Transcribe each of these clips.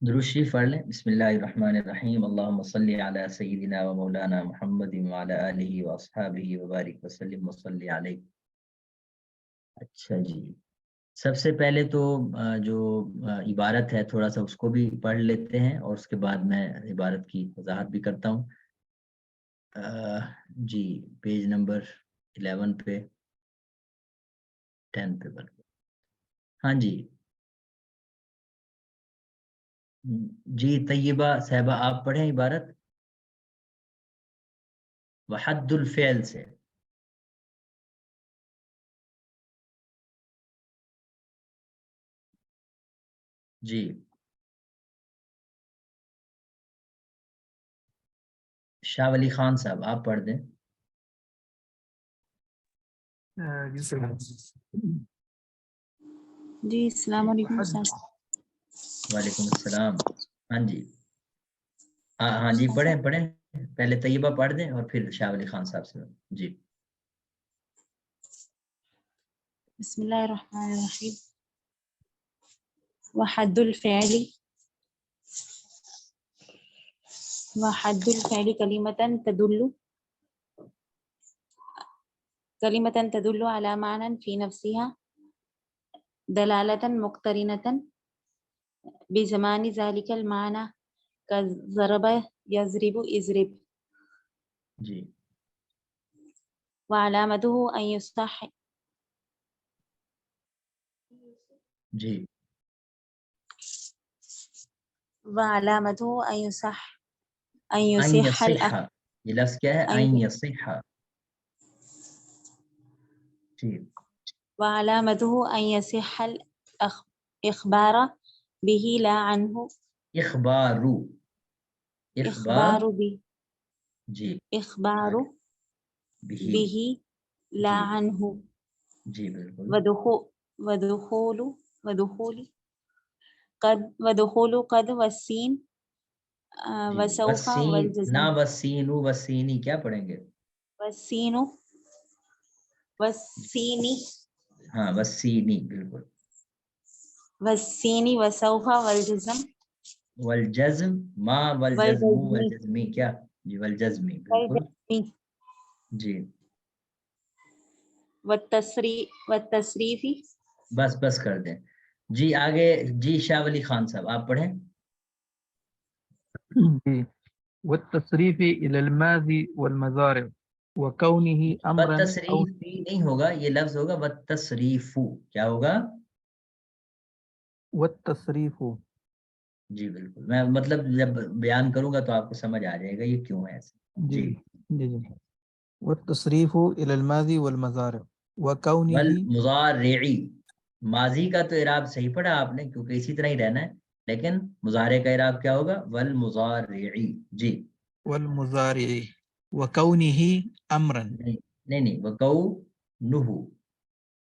درود شریف پڑھ لیں۔ بسم اللہ الرحمن الرحیم، اللہم صلی علی سیدنا و مولانا محمد وعلی آلہ و اصحابہ وبارک وسلم وصلی علیہ۔ اچھا جی، سب سے پہلے تو جو عبارت ہے تھوڑا سا اس کو بھی پڑھ لیتے ہیں، اور اس کے بعد میں عبارت کی وضاحت بھی کرتا ہوں۔ جی، پیج نمبر 11 پہ 10 پہ بل ہاں جی جی طیبہ صاحبہ آپ پڑھیں عبارت وحد الفعل سے۔ جی شاہ ولی خان صاحب آپ پڑھ دیں۔ جی السلام علیکم سر۔ وعلیکم السلام۔ ہاں جی ہاں جی پڑھیں پڑھیں، پہلے طیبہ پڑھ دیں اور پھر شاہ ولی خان صاحب سے۔ جی بسم اللہ الرحمن الرحیم۔ وحد الفعل كلمة تدل على معنى في نفسها دلالة مقترنة بزمان ذلك المعنى كضرب يضرب اضرب، جی وعلامته أن يصح جی وعلامته أن ان يصح یصح، یہ لفظ کیا ہے؟ ان یصح۔ جی وعلامته أن يصح الإخبار به لا عنه. اخبارو، إخبار به جی إخبار بھی به لا جی عنه. جی بالکل۔ ودخول قد والسين جی وسوف وسین نہ والجزم. وسینو، وسینی کیا پڑھیں گے؟ والسين والسين ہاں وسینی بالکل۔ والسين وسوف والجزم. والجزم ما والجزم والجزم والجزمی کیا؟ جی والجزمی بالکل۔ جی والتصریف. بس کر دیں جی آگے۔ جی شاہ ولی خان صاحب آپ پڑھیں۔ جی والتصریف الى الماضی والمضارع وكونه امرا او والتصریفی نہیں ہوگا، یہ لفظ ہوگا والتصریف۔ کیا ہوگا؟ والتصریف. جی بالکل، میں مطلب جب بیان کروں گا تو آپ کو سمجھ آ جائے گا یہ کیوں ہے ایسے۔ جی جی جی والتصریف الى الماضی والمضارع وكونه. والمضارعی، ماضی کا تو اعراب صحیح پڑھا آپ نے کیونکہ اسی طرح ہی رہنا ہے، لیکن مضارع کا اعراب کیا ہوگا؟ والمضارعی۔ جی والمضارع وكونه امرا. نہیں وکونہ،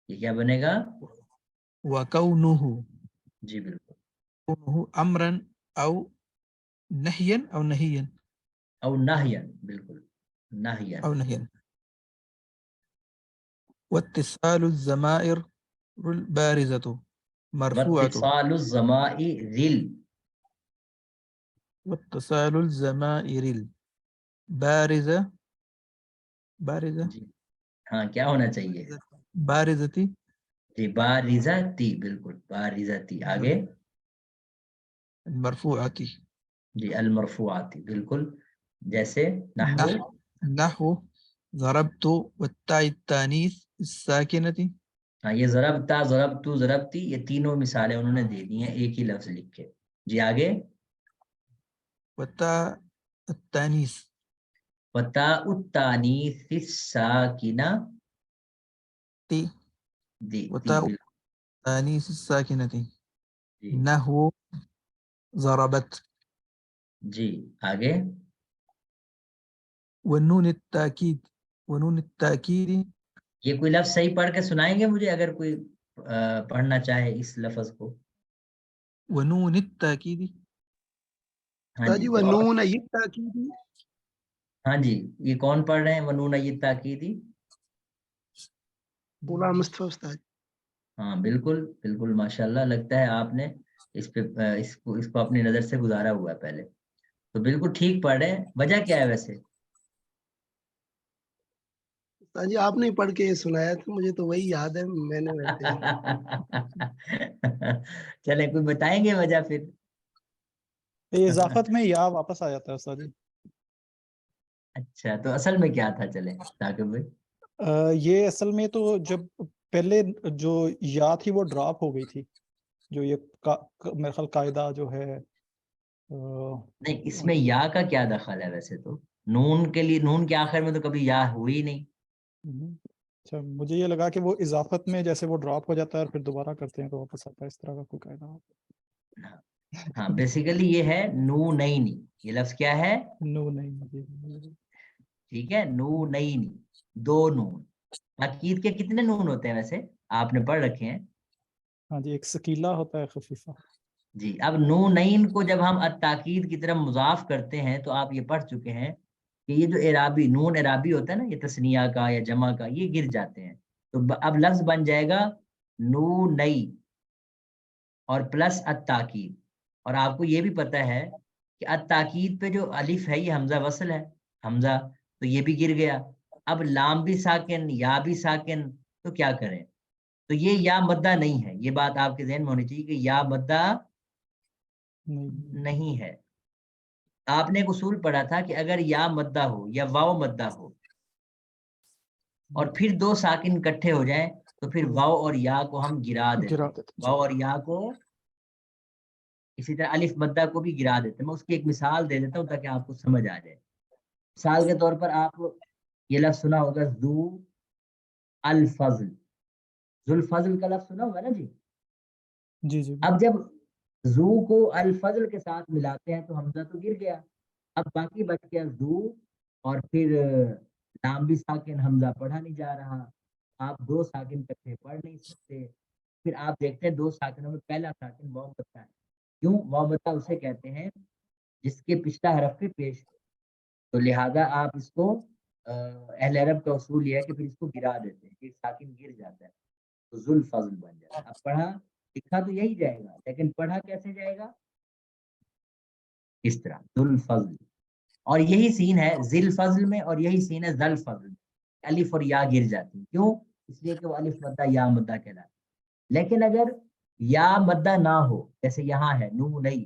یہ کیا بنے گا؟ وكونه جی بالکل، كونه امرا او نهيا او نهيا او نہین، بالکل نہین۔ او نهيا. واتصال الضمائر البارزة مرفوعة. واتصال الضمائر، واتصال الضمائر البارزة جی ہاں کیا ہونا چاہیے؟ بارزة جی بارزتی، بالکل بارزتی۔ آگے المرفوعة. جی المرفوعاتی، بالکل جیسے نحو نحو ضربت والتاء التانيث الساكنة. ہاں یہ ضربتا، ضربتو، ضربتی، یہ تینوں مثالیں انہوں نے دے دی ہیں ایک ہی لفظ لکھ کے۔ جی آگے والتاء التانيث وتاء التانیث الساکنہ، تي. دی وتاء بالکل۔ التانيث الساكنة جی نحو ضربت. جی آگے والنون التأكيد ونون التأكيد. یہ کوئی لفظ صحیح پڑھ کے سنائیں گے مجھے اگر کوئی پڑھنا چاہے اس لفظ کو؟ ونون التأكيد. ہاں جی ونون التأکید. ہاں جی یہ کون پڑھ رہے ہیں ونون التاکیدی؟ غلام مصطفی استاد. ہاں بالکل بالکل ماشاءاللہ، لگتا ہے آپ نے اس پہ اس کو اپنی نظر سے گزارا ہوا ہے پہلے، تو بالکل ٹھیک پڑھ رہے ہیں. وجہ کیا ہے ویسے؟ جی آپ نے پڑھ کے سنایا تھا، مجھے تو وہی یاد ہے، میں نے ویسے ہی چلیں کوئی بتائیں گے وجہ پھر؟ یہ اضافت میں یا واپس آ جاتا ہے استاد جی. اچھا تو اصل میں کیا تھا؟ چلیں ثاقب بھائی. یہ اصل میں تو جب پہلے جو یا تھی وہ ڈراپ ہو گئی تھی، جو یہ میرے خیال قاعدہ جو ہے نہیں، اس میں یا کا کیا دخل ہے ویسے؟ تو نون کے لیے، نون کے آخر میں تو کبھی یا ہوئی نہیں. اچھا مجھے یہ لگا کہ وہ اضافت میں جیسے وہ ڈراپ ہو جاتا ہے اور پھر دوبارہ کرتے ہیں تو واپس آتا ہے، اس طرح کا کوئی قاعدہ. ہاں بیسیکلی یہ ہے نو نئی. یہ لفظ کیا ہے؟ نو نہیں. ٹھیک ہے، نو نئی، دو نون. تاکید کے کتنے نون ہوتے ہیں ویسے؟ آپ نے پڑھ رکھے ہیں. ہاں جی، ایک ثقیلہ ہوتا ہے خفیفہ. جی اب نونین کو جب ہم التاکید کی طرف مضاف کرتے ہیں تو آپ یہ پڑھ چکے ہیں کہ یہ جو اعرابی نون اعرابی ہوتا ہے نا، یہ تثنیہ کا یا جمع کا، یہ گر جاتے ہیں. تو اب لفظ بن جائے گا نو نئی اور پلس التاکید. اور آپ کو یہ بھی پتہ ہے کہ التاکید پہ جو الف ہے یہ حمزہ وصل ہے، حمزہ، تو یہ بھی گر گیا. اب لام بھی ساکن، یا بھی ساکن، تو کیا کریں؟ تو یہ یا مدہ نہیں ہے. یہ بات آپ کے ذہن میں ہونی چاہیے کہ یا مدہ نہیں ہے. آپ نے ایک اصول پڑھا تھا کہ اگر یا مدہ ہو یا واو مدہ ہو اور پھر دو ساکن اکٹھے ہو جائیں تو پھر واو اور یا کو ہم گرا دیتے ہیں. واو اور یا کو، اسی طرح الف مدہ کو بھی گرا دیتے ہیں. میں اس کی ایک مثال دے دیتا ہوں تاکہ آپ کو سمجھ آ جائے. مثال کے طور پر آپ یہ لفظ سنا ہوگا ذو الفضل. ذو الفضل کا لفظ سنا ہوگا نا جی؟ جی جی. اب جب ذو کو الفضل کے ساتھ ملاتے ہیں تو حمزہ تو گر گیا. اب باقی بچ گیا ذو اور پھر لام بھی ساکن، حمزہ پڑھا نہیں جا رہا. آپ دو ساکن اکٹھے پڑھ نہیں سکتے. پھر آپ دیکھتے ہیں دو ساکنوں میں پہلا ساکن واو مدہ ہے. کیوں واو مدہ اسے کہتے ہیں جس کے پچھلا حرف کے پیش ہو. تو لہذا آپ اس کو اہل عرب کا اصول یہ ہے کہ پھر اس کو گرا دیتے ہیں، ایک ساکن گر جاتا ہے تو ذو الفضل بن جاتا ہے. اب پڑھا لکھا تو یہی جائے گا، لیکن پڑھا کیسے جائے گا؟ اس طرح ذو الفضل. اور یہی سین ہے ذل فضل میں اور یہی سین ہے ذل فضل میں. الف اور یا گر جاتی ہیں. کیوں؟ اس لیے کہ وہ الف مدہ یا مدہ کہلاتا ہے. لیکن اگر یا مدہ نہ ہو، جیسے یہاں ہے نو نئی،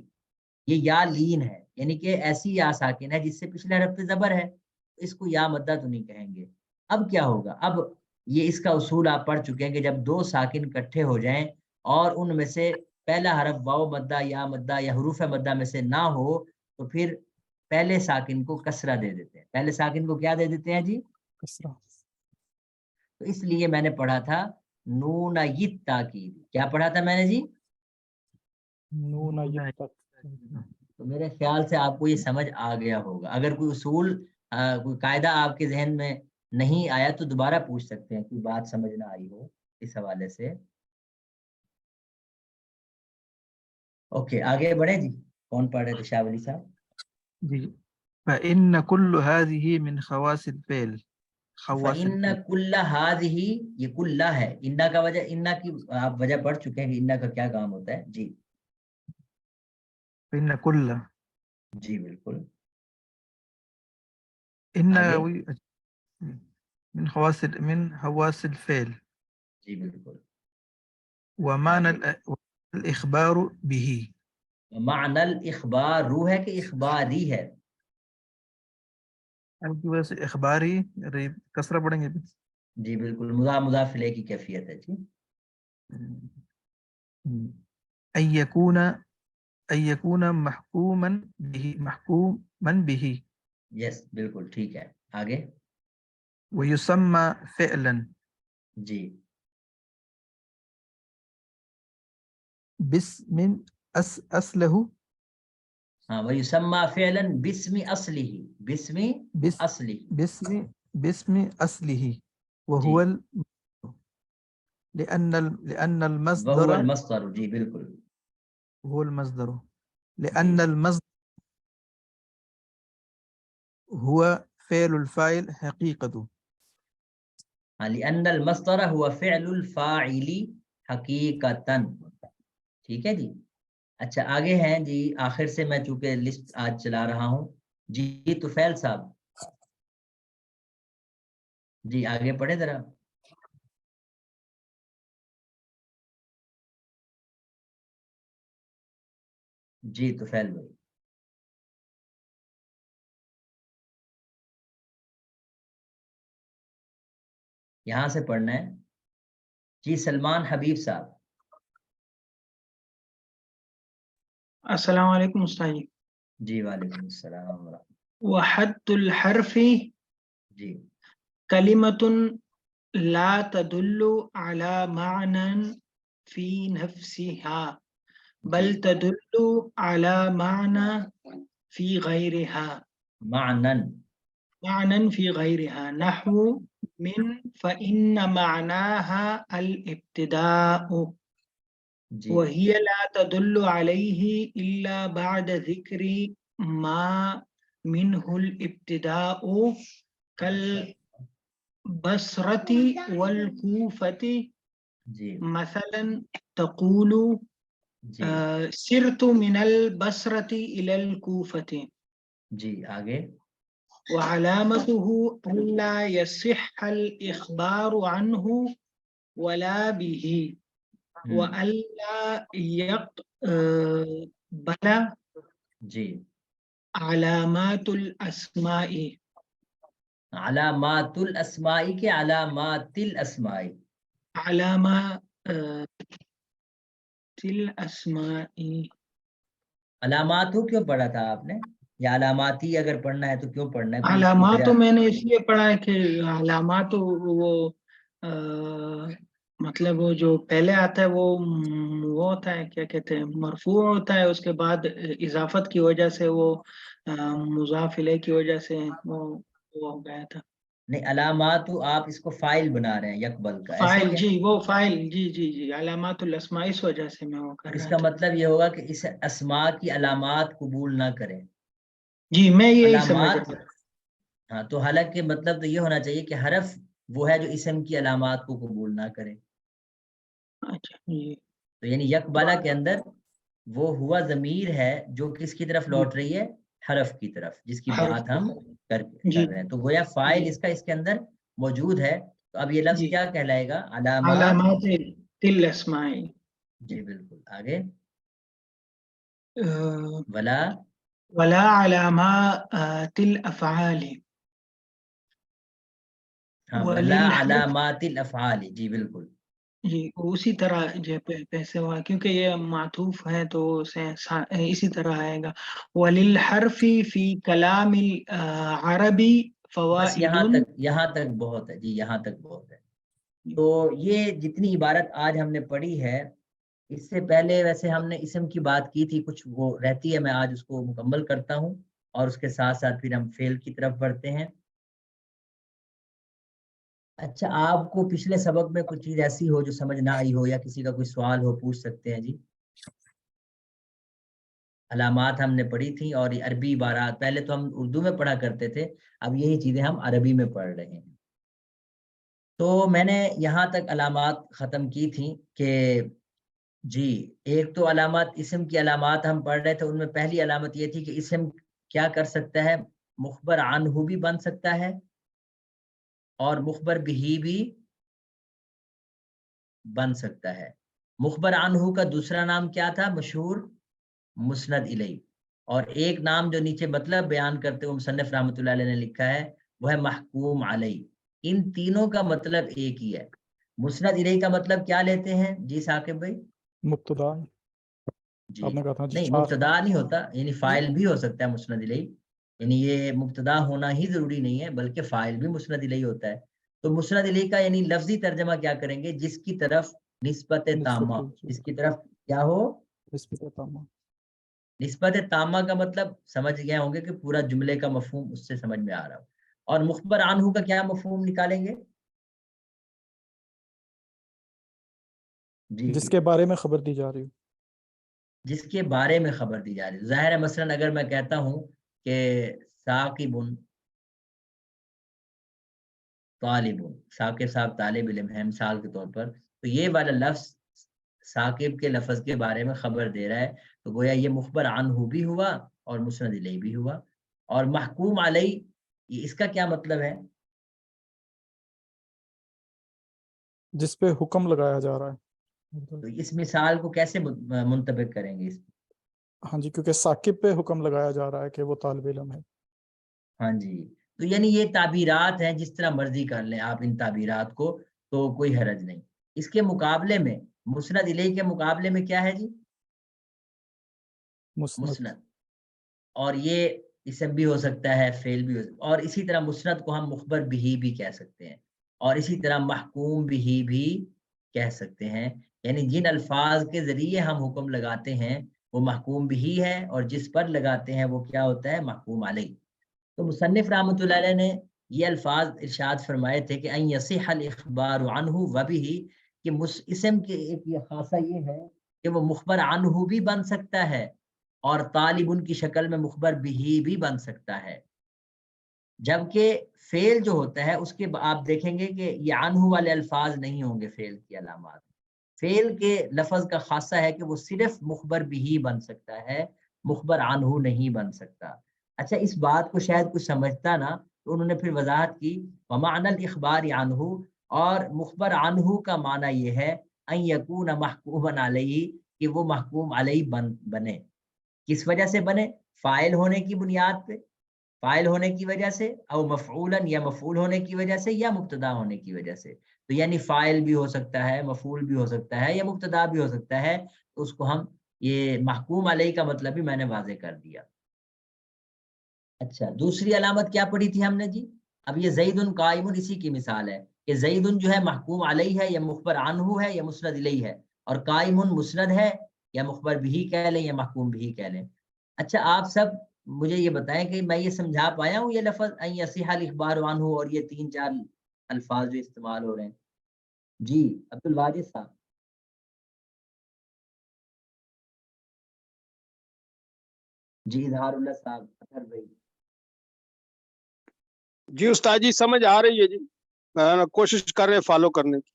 یہ یا لین ہے، یعنی کہ ایسی یا ساکن ہے جس سے پچھلے حرف پہ زبر ہے، اس کو یا مدہ تو نہیں کہیں گے. اب کیا ہوگا؟ اب یہ اس کا اصول آپ پڑھ چکے ہیں کہ جب دو ساکن اکٹھے ہو جائیں اور ان میں سے پہلا حرف واو مدہ یا مدہ یا حروف مدہ میں سے نہ ہو تو پھر پہلے ساکن کو کسرہ دے دیتے ہیں. پہلے ساکن کو کیا دے دیتے ہیں جی؟ کسرہ. تو اس لیے میں نے پڑھا تھا نون یت تاکید. کیا پڑھا تھا میں نے جی؟ نون تو میرے خیال سے آپ کو یہ سمجھ آ گیا ہوگا. اگر کوئی اصول کوئی قاعدہ آپ کے ذہن میں نہیں آیا تو دوبارہ پوچھ سکتے ہیں، کوئی بات سمجھ نہ آئی ہو اس حوالے سے. اوکے آگے بڑھیں جی. کون پڑھ رہے تھے؟ شاہ ولی صاحب. جی. فإن كل هذه من خواص الفعل. خواص فإن الفعل. كل هذه، یہ کل ہے. انا کا وجہ، انا کی آپ وجہ پڑھ چکے ہیں کہ انا کا کیا کام ہوتا ہے جی. فإن كل. جی بالکل. إن آگے. من خواص الفعل. جی بالکل. ومعنى آگے. الإخبار به. معنی الاخبار، روح ہے کہ اخباری ہے؟ کی وجہ سے اخباری کسرہ پڑھیں گے. جی بالکل، مضاف مضاف الیہ کی کیفیت ہے جی. أن يكون محكوما به. یس بالکل ٹھیک ہے. آگے. ويسمى فعلا جی. باسم أصله. ہاں ویسمى فعلا باسم اصله، باسم اصله. باسم أصله جی. وهو لأن وهو المصدر المصدر. جی بالکل. هو المصدر جی. لأن المصدر هو فعل الفاعل حقيقته. لأن المصدر هو فعل الفاعل حقیقتا. ٹھیک ہے جی. اچھا آگے ہیں جی، آخر سے میں چونکہ لسٹ آج چلا رہا ہوں جی، طفیل صاحب جی آگے پڑھے ذرا. جی طفیل بھائی. یہاں سے پڑھنا ہے جی. سلمان حبیب صاحب. السلام علیکم استاد جی. جی وعلیکم السلام ورحمۃ. وحد الحرف جی كلمة لا تدل على معنى في نفسها بل جی. تدل على معنى في غيرها معنى في غيرها نحو من فإن معناها الابتداء جی وهي لا تدل عليه إلا بعد ذكر ما منه الابتداء كالبصرة والكوفة جی مثلا تقول جی سرت من البصرة إلى الكوفة جی آگے. وعلامته ألا يصح الإخبار عنه ولا به وألا يقبل جی علامات الأسماء علامات الاسماء کے علامات الاسماء. علامات الأسماء علامات ہو کیوں پڑھا تھا آپ نے، یا علاماتی اگر پڑھنا ہے تو کیوں پڑھنا ہے، کوئی اس کی علامات وجہ؟ تو میں نے اس لیے پڑھا ہے کہ علامات وہ مطلب وہ جو پہلے آتا ہے وہ ہوتا ہے کیا کہتے ہیں مرفوع ہوتا ہے، اس کے بعد اضافت کی وجہ سے وہ مضاف الیہ کی وجہ سے وہ ہو گیا تھا. نہیں علامات آپ اس کو فائل بنا رہے ہیں یکبل کا، ایسے فائل ہی ہے. جی وہ فائل جی علامات الاسماء اس وجہ سے میں وہ کر اس رہا کا تھا. مطلب یہ ہوگا کہ اس اسماء کی علامات قبول نہ کریں. جی میں یہی سمجھ علامات، رہا ہوں. ہاں تو حالانکہ مطلب تو یہ ہونا چاہیے کہ حرف وہ ہے جو اسم کی علامات کو قبول نہ کرے. اچھا جی تو یعنی یکبلا کے اندر وہ ہوا ضمیر ہے جو کس کی طرف لوٹ رہی ہے، حرف کی طرف، جس کی حرف بات ہم کر جی رہے ہیں. تو گویا فائل جی اس کا اس کے اندر موجود ہے. تو اب یہ لفظ جی کیا کہلائے گا؟ علامات. علامات الاسماء جی بالکل. آگے آ، ولا. ولا علامات الافعال ہاں ولا وللحرف علامات الافعال. جی بالکل. جی اسی طرح جو پیسے ہوا کیونکہ یہ معطوف ہے تو اسی طرح آئے گا. وللحرف فی کلام العربی بس فوائد. یہاں تک بہت ہے جی، یہاں تک بہت ہے. تو یہ جتنی عبارت آج ہم نے پڑھی ہے، اس سے پہلے ویسے ہم نے اسم کی بات کی تھی کچھ، وہ رہتی ہے، میں آج اس کو مکمل کرتا ہوں اور اس کے ساتھ ساتھ پھر ہم فعل کی طرف بڑھتے ہیں. اچھا آپ کو پچھلے سبق میں کچھ چیز ایسی ہو جو سمجھ نہ آئی ہو یا کسی کا کوئی سوال ہو، پوچھ سکتے ہیں جی. علامات ہم نے پڑھی تھیں اور یہ عربی عبارات پہلے تو ہم اردو میں پڑھا کرتے تھے، اب یہی چیزیں ہم عربی میں پڑھ رہے ہیں. تو میں نے یہاں تک علامات ختم کی تھیں کہ جی ایک تو علامات اسم کی علامات ہم پڑھ رہے تھے، ان میں پہلی علامت یہ تھی کہ اسم کیا کر سکتا ہے، مخبر عنہ بھی بن سکتا ہے اور مخبر بہی بھی بن سکتا ہے. مخبر عنہ کا دوسرا نام کیا تھا مشہور؟ مسند الیہ. اور ایک نام جو نیچے مطلب بیان کرتے ہوئے مصنف رحمۃ اللہ علیہ نے لکھا ہے وہ ہے محکوم علیہ. ان تینوں کا مطلب ایک ہی ہے. مسند الیہ کا مطلب کیا لیتے ہیں جی ثاقب بھائی؟ مبتدا جی آپ نے کہا تھا جی نہیں 4 مبتدا نہیں ہوتا، یعنی فائل بھی ہو سکتا ہے مسند الیہ، یعنی یہ مبتدا ہونا ہی ضروری نہیں ہے بلکہ فائل بھی مسند الیہ ہوتا ہے. تو مسند الیہ کا یعنی لفظی ترجمہ کیا کریں گے؟ جس کی طرف نسبت تامہ، جس کی طرف کیا ہو؟ نسبت تامہ کا مطلب سمجھ گئے ہوں گے کہ پورا جملے کا مفہوم اس سے سمجھ میں آ رہا ہو. اور مخبر عنہ کا کیا مفہوم نکالیں گے جی؟ جس کے بارے میں خبر دی جا رہی ہو. جس کے بارے میں خبر دی جا رہی ہے. ظاہر ہے مثلا اگر میں کہتا ہوں کہ ثاقب طالب، ثاقب صاحب طالب علم ہے مثال کے طور پر، تو یہ والا لفظ ثاقب کے لفظ کے بارے میں خبر دے رہا ہے تو گویا یہ مخبر عنہ بھی ہوا اور مسند الیہ بھی ہوا. اور محکوم علیہ یہ اس کا کیا مطلب ہے؟ جس پہ حکم لگایا جا رہا ہے. تو اس مثال کو کیسے منطبق کریں گے اس پہ؟ ہاں جی، کیونکہ ثاقب پہ حکم لگایا جا رہا ہے کہ وہ طالب علم ہے. ہاں جی، تو یعنی یہ تعبیرات ہیں، جس طرح مرضی کر لیں آپ ان تعبیرات کو، تو کوئی حرج نہیں. اس کے مقابلے میں مسند الیہ کے مقابلے میں کیا ہے جی؟ مسند. اور یہ اسم بھی ہو سکتا ہے، فعل بھی ہو سکتا ہے. اور اسی طرح مسند کو ہم مخبر بہ بھی کہہ سکتے ہیں، اور اسی طرح محکوم بہ بھی کہہ سکتے ہیں. یعنی جن الفاظ کے ذریعے ہم حکم لگاتے ہیں وہ محکوم بہ ہے، اور جس پر لگاتے ہیں وہ کیا ہوتا ہے؟ محکوم علیہ. تو مصنف رحمۃ اللہ علیہ نے یہ الفاظ ارشاد فرمائے تھے کہ ان یصح الاخبار عنہ وبہ، کہ اسم کے ایک یہ خاصہ یہ ہے کہ وہ مخبر عنہ بھی بن سکتا ہے اور طالب ان کی شکل میں مخبر بہ بھی بن سکتا ہے. جبکہ فعل جو ہوتا ہے اس کے آپ دیکھیں گے کہ یہ عنہ والے الفاظ نہیں ہوں گے فعل کی علامات. فعل کے لفظ کا خاصہ ہے کہ وہ صرف مخبر بہ بن سکتا ہے، مخبر عنہ نہیں بن سکتا. اچھا، اس بات کو شاید کچھ سمجھتا نا، تو انہوں نے پھر وضاحت کی ومعنی الاخبار عنہ، اور مخبر عنہ کا معنی یہ ہے ان یکون محکوما علیہ، کہ وہ محکوم علیہ بنے. کس وجہ سے بنے؟ فاعل ہونے کی بنیاد پہ، فاعل ہونے کی وجہ سے، او مفعولا یا مفعول ہونے کی وجہ سے، یا مبتدا ہونے کی وجہ سے. تو یعنی فاعل بھی ہو سکتا ہے، مفعول بھی ہو سکتا ہے، یا مبتدا بھی ہو سکتا ہے. تو اس کو ہم یہ محکوم علیہ کا مطلب بھی میں نے واضح کر دیا. اچھا، دوسری علامت کیا پڑھی تھی ہم نے جی؟ اب یہ زید قائم اسی کی مثال ہے کہ زید جو ہے محکوم علیہ ہے یا مخبر عنہ ہے یا مسند الیہ ہے، اور قائم مسند ہے یا مخبر بہ کہہ لیں یا محکوم بہ کہہ لیں. اچھا، آپ سب مجھے یہ بتائیں کہ میں یہ سمجھا پایا ہوں یہ لفظ ان یصح الاخبار عنہ اور یہ 3-4 الفاظ جو استعمال ہو رہے ہیں؟ جی عبد الواجد صاحب. جی اظہار اللہ صاحب، اطہر بھائی. جی استاد جی سمجھ آ رہی ہے جی، کوشش کر رہے ہیں فالو کرنے کی.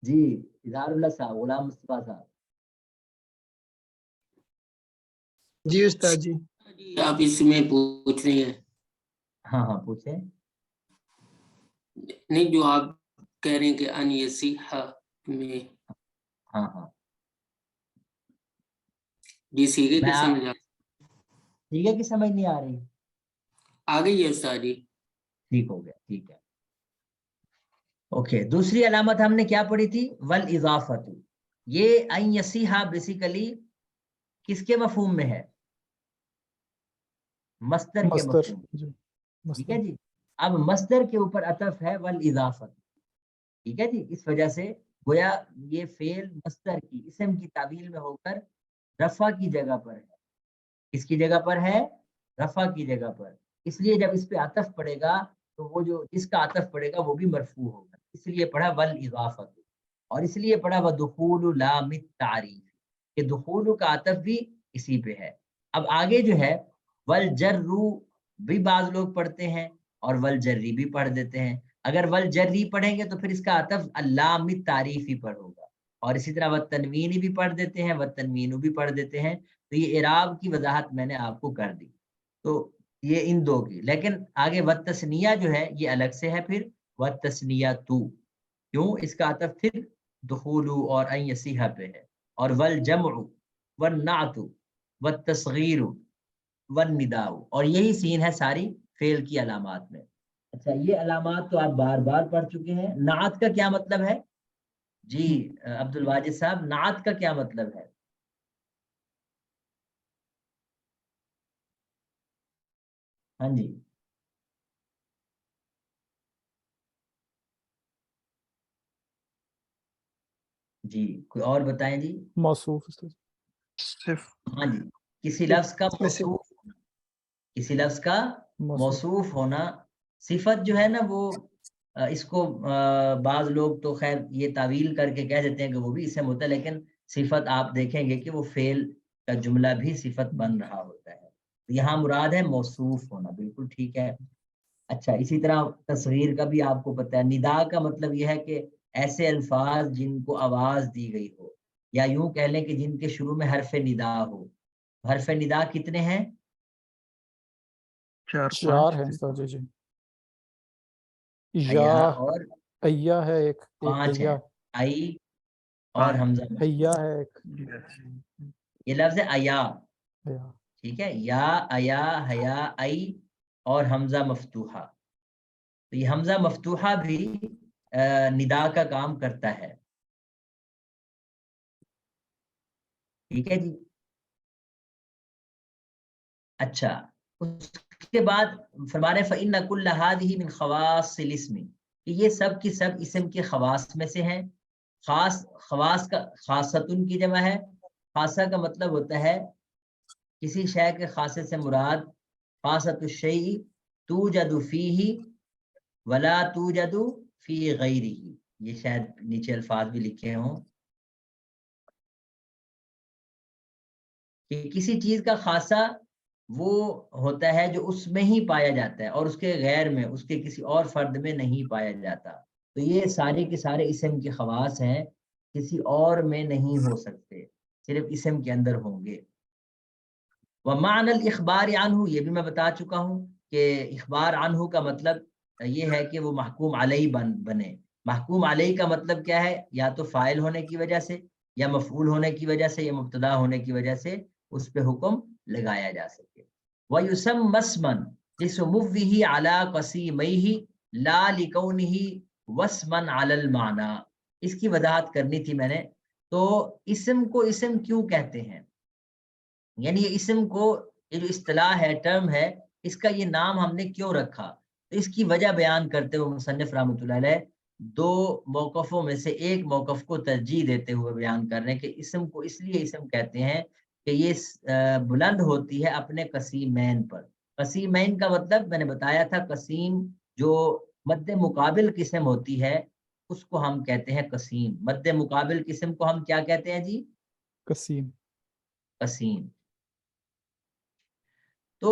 جی اظہار اللہ صاحب، غلام مصطفیٰ صاحب. جی استاد جی. آپ اس میں پوچھ رہے ہیں؟ ہاں ہاں پوچھیں. نہیں، جو آپ کہہ رہے ہیں کہ ان یصح میں، ہاں ہاں جی سیگے کی سمجھ ٹھیک ہے کہ سمجھ نہیں آ رہی؟ آ گئی ہے استاد جی. ٹھیک ہو گیا، ٹھیک ہے. اوکے، دوسری علامت ہم نے کیا پڑھی تھی؟ والاضافت. یہ ان یصح بیسیکلی کس کے مفہوم میں ہے؟ مصدر کے مصدر مفہوم. جی، ٹھیک ہے جی. اب مصدر کے اوپر عطف ہے والاضافت. ٹھیک ہے جی. اس وجہ سے گویا یہ فعل مصدر کی اسم کی تعویل میں ہو کر رفع کی جگہ پر ہے. کس کی جگہ پر ہے؟ رفع کی جگہ پر. اس لیے جب اس پہ عطف پڑے گا تو وہ جو اس کا عطف پڑے گا وہ بھی مرفوع ہوگا. اس لیے پڑھا والاضافت، اور اس لیے پڑھا ودخول لام التعریف، کہ دخول کا عطف بھی اسی پہ ہے. اب آگے جو ہے والجرو بھی بعض لوگ پڑھتے ہیں اور والجری بھی پڑھ دیتے ہیں. اگر والجری پڑھیں گے تو پھر اس کا عطف اللام التعریفی پر ہوگا، اور اسی طرح والتنوینی بھی پڑھ دیتے ہیں، والتنوینو بھی پڑھ دیتے ہیں. تو یہ اعراب کی وضاحت میں نے آپ کو کر دی. تو یہ ان دو کی. لیکن آگے والتثنیہ جو ہے یہ الگ سے ہے. پھر والتثنیۃ، کیوں؟ اس کا عطف پھر دخول اور ان یصح پہ ہے. اور والجمع والنعت والتصغیر والنداء، اور یہی سین ہے ساری فعل کی علامات میں. اچھا، یہ علامات تو آپ بار بار پڑھ چکے ہیں. نعت کا کیا مطلب ہے جی عبد الواجد صاحب؟ نعت کا کیا مطلب ہے؟ ہاں جی جی کوئی اور بتائیں جی. موصوف استاد جی. صرف ہاں جی، کسی لفظ کا اس میں سے موصوف، کسی لفظ کا موصوف. موصوف ہونا. صفت جو ہے نا وہ اس کو بعض لوگ تو خیر یہ تعویل کر کے کہہ دیتے ہیں کہ وہ بھی اسم ہوتا ہے، لیکن صفت آپ دیکھیں گے کہ وہ فعل کا جملہ بھی صفت بن رہا ہوتا ہے. یہاں مراد ہے موصوف ہونا. بالکل ٹھیک ہے. اچھا، اسی طرح تصغیر کا بھی آپ کو پتہ ہے. ندا کا مطلب یہ ہے کہ ایسے الفاظ جن کو آواز دی گئی ہو، یا یوں کہہ لیں کہ جن کے شروع میں حرف ندا ہو. حرف ندا کتنے ہیں؟ 4 ہیں استاد جی. ایا یا اور ایا ہے ایک 5 ایا. ہیں، ائی اور حمزہ مفتوح. ایا ہے ایک. یہ لفظ ہے ایا، ایا. ٹھیک ہے، یا ایا حیا ای اور حمزہ مفتوحہ. تو یہ حمزہ مفتوحہ بھی ندا کا کام کرتا ہے. ٹھیک ہے جی. اچھا، اس کے بعد فرمانے فَإِنَّ كُلَّ هَذِهِ مِنْ خَوَاصِ الْإِسْمِ، کہ یہ سب کی سب اسم کے خواص میں سے ہیں. خواص کا خاصتن کی جمع ہے. خاصہ کا مطلب ہوتا ہے کسی شے کے خاصے سے مراد خاصۃ الشیء توجد فیہ ولا توجد فی غیرہ. یہ شاید نیچے الفاظ بھی لکھے ہوں کہ کسی چیز کا خاصہ وہ ہوتا ہے جو اس میں ہی پایا جاتا ہے اور اس کے غیر میں، اس کے کسی اور فرد میں نہیں پایا جاتا. تو یہ سارے کے سارے اسم کے خواص ہیں، کسی اور میں نہیں ہو سکتے، صرف اسم کے اندر ہوں گے. ومعنی الاخبار عنہ، یہ بھی میں بتا چکا ہوں کہ اخبار عنہ کا مطلب یہ ہے کہ وہ محکوم علیہ بنے. محکوم علیہ کا مطلب کیا ہے؟ یا تو فاعل ہونے کی وجہ سے، یا مفعول ہونے کی وجہ سے، یا مبتدا ہونے کی وجہ سے اس پہ حکم لگایا جا سکے. وَيُسَمَّ اسْمًا لِسُمُوِّهِ عَلَى قَسِيمَيْهِ لَا لِكَوْنِهِ وَاسْمًا عَلَى الْمَعْنَى. اس کی وضاحت کرنی تھی میں نے. تو اسم کو اسم کیوں کہتے ہیں؟ یعنی یہ اسم کو، یہ جو اصطلاح ہے، ٹرم ہے، اس کا یہ نام ہم نے کیوں رکھا؟ تو اس کی وجہ بیان کرتے ہوئے مصنف رحمۃ اللہ علیہ 2 موقفوں میں سے ایک موقف کو ترجیح دیتے ہوئے بیان کر رہے ہیں کہ اسم کو اس لیے اسم کہتے ہیں کہ یہ بلند ہوتی ہے اپنے قسیمین پر. قسیمین کا مطلب میں نے بتایا تھا، قسیم جو مد مقابل قسم ہوتی ہے اس کو ہم کہتے ہیں قسیم. مد مقابل قسم کو ہم کیا کہتے ہیں جی؟ قسیم. قسیم. تو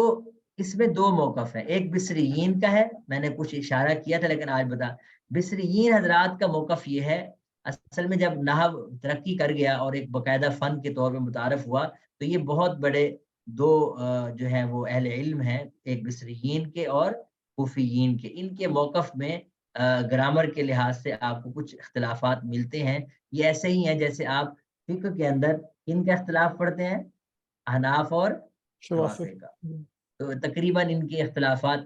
اس میں 2 موقف ہیں. ایک بصریین کا ہے، میں نے کچھ اشارہ کیا تھا لیکن آج بتا. بصریین حضرات کا موقف یہ ہے، اصل میں جب نحو ترقی کر گیا اور ایک باقاعدہ فن کے طور پہ متعارف ہوا تو یہ بہت بڑے 2 جو ہیں وہ اہل علم ہیں، ایک بصریین کے اور کوفیین کے. ان کے موقف میں گرامر کے لحاظ سے آپ کو کچھ اختلافات ملتے ہیں. یہ ایسے ہی ہیں جیسے آپ فقہ کے اندر ان کا اختلاف پڑھتے ہیں، احناف اور شوافی کا. تو تقریباً ان کے اختلافات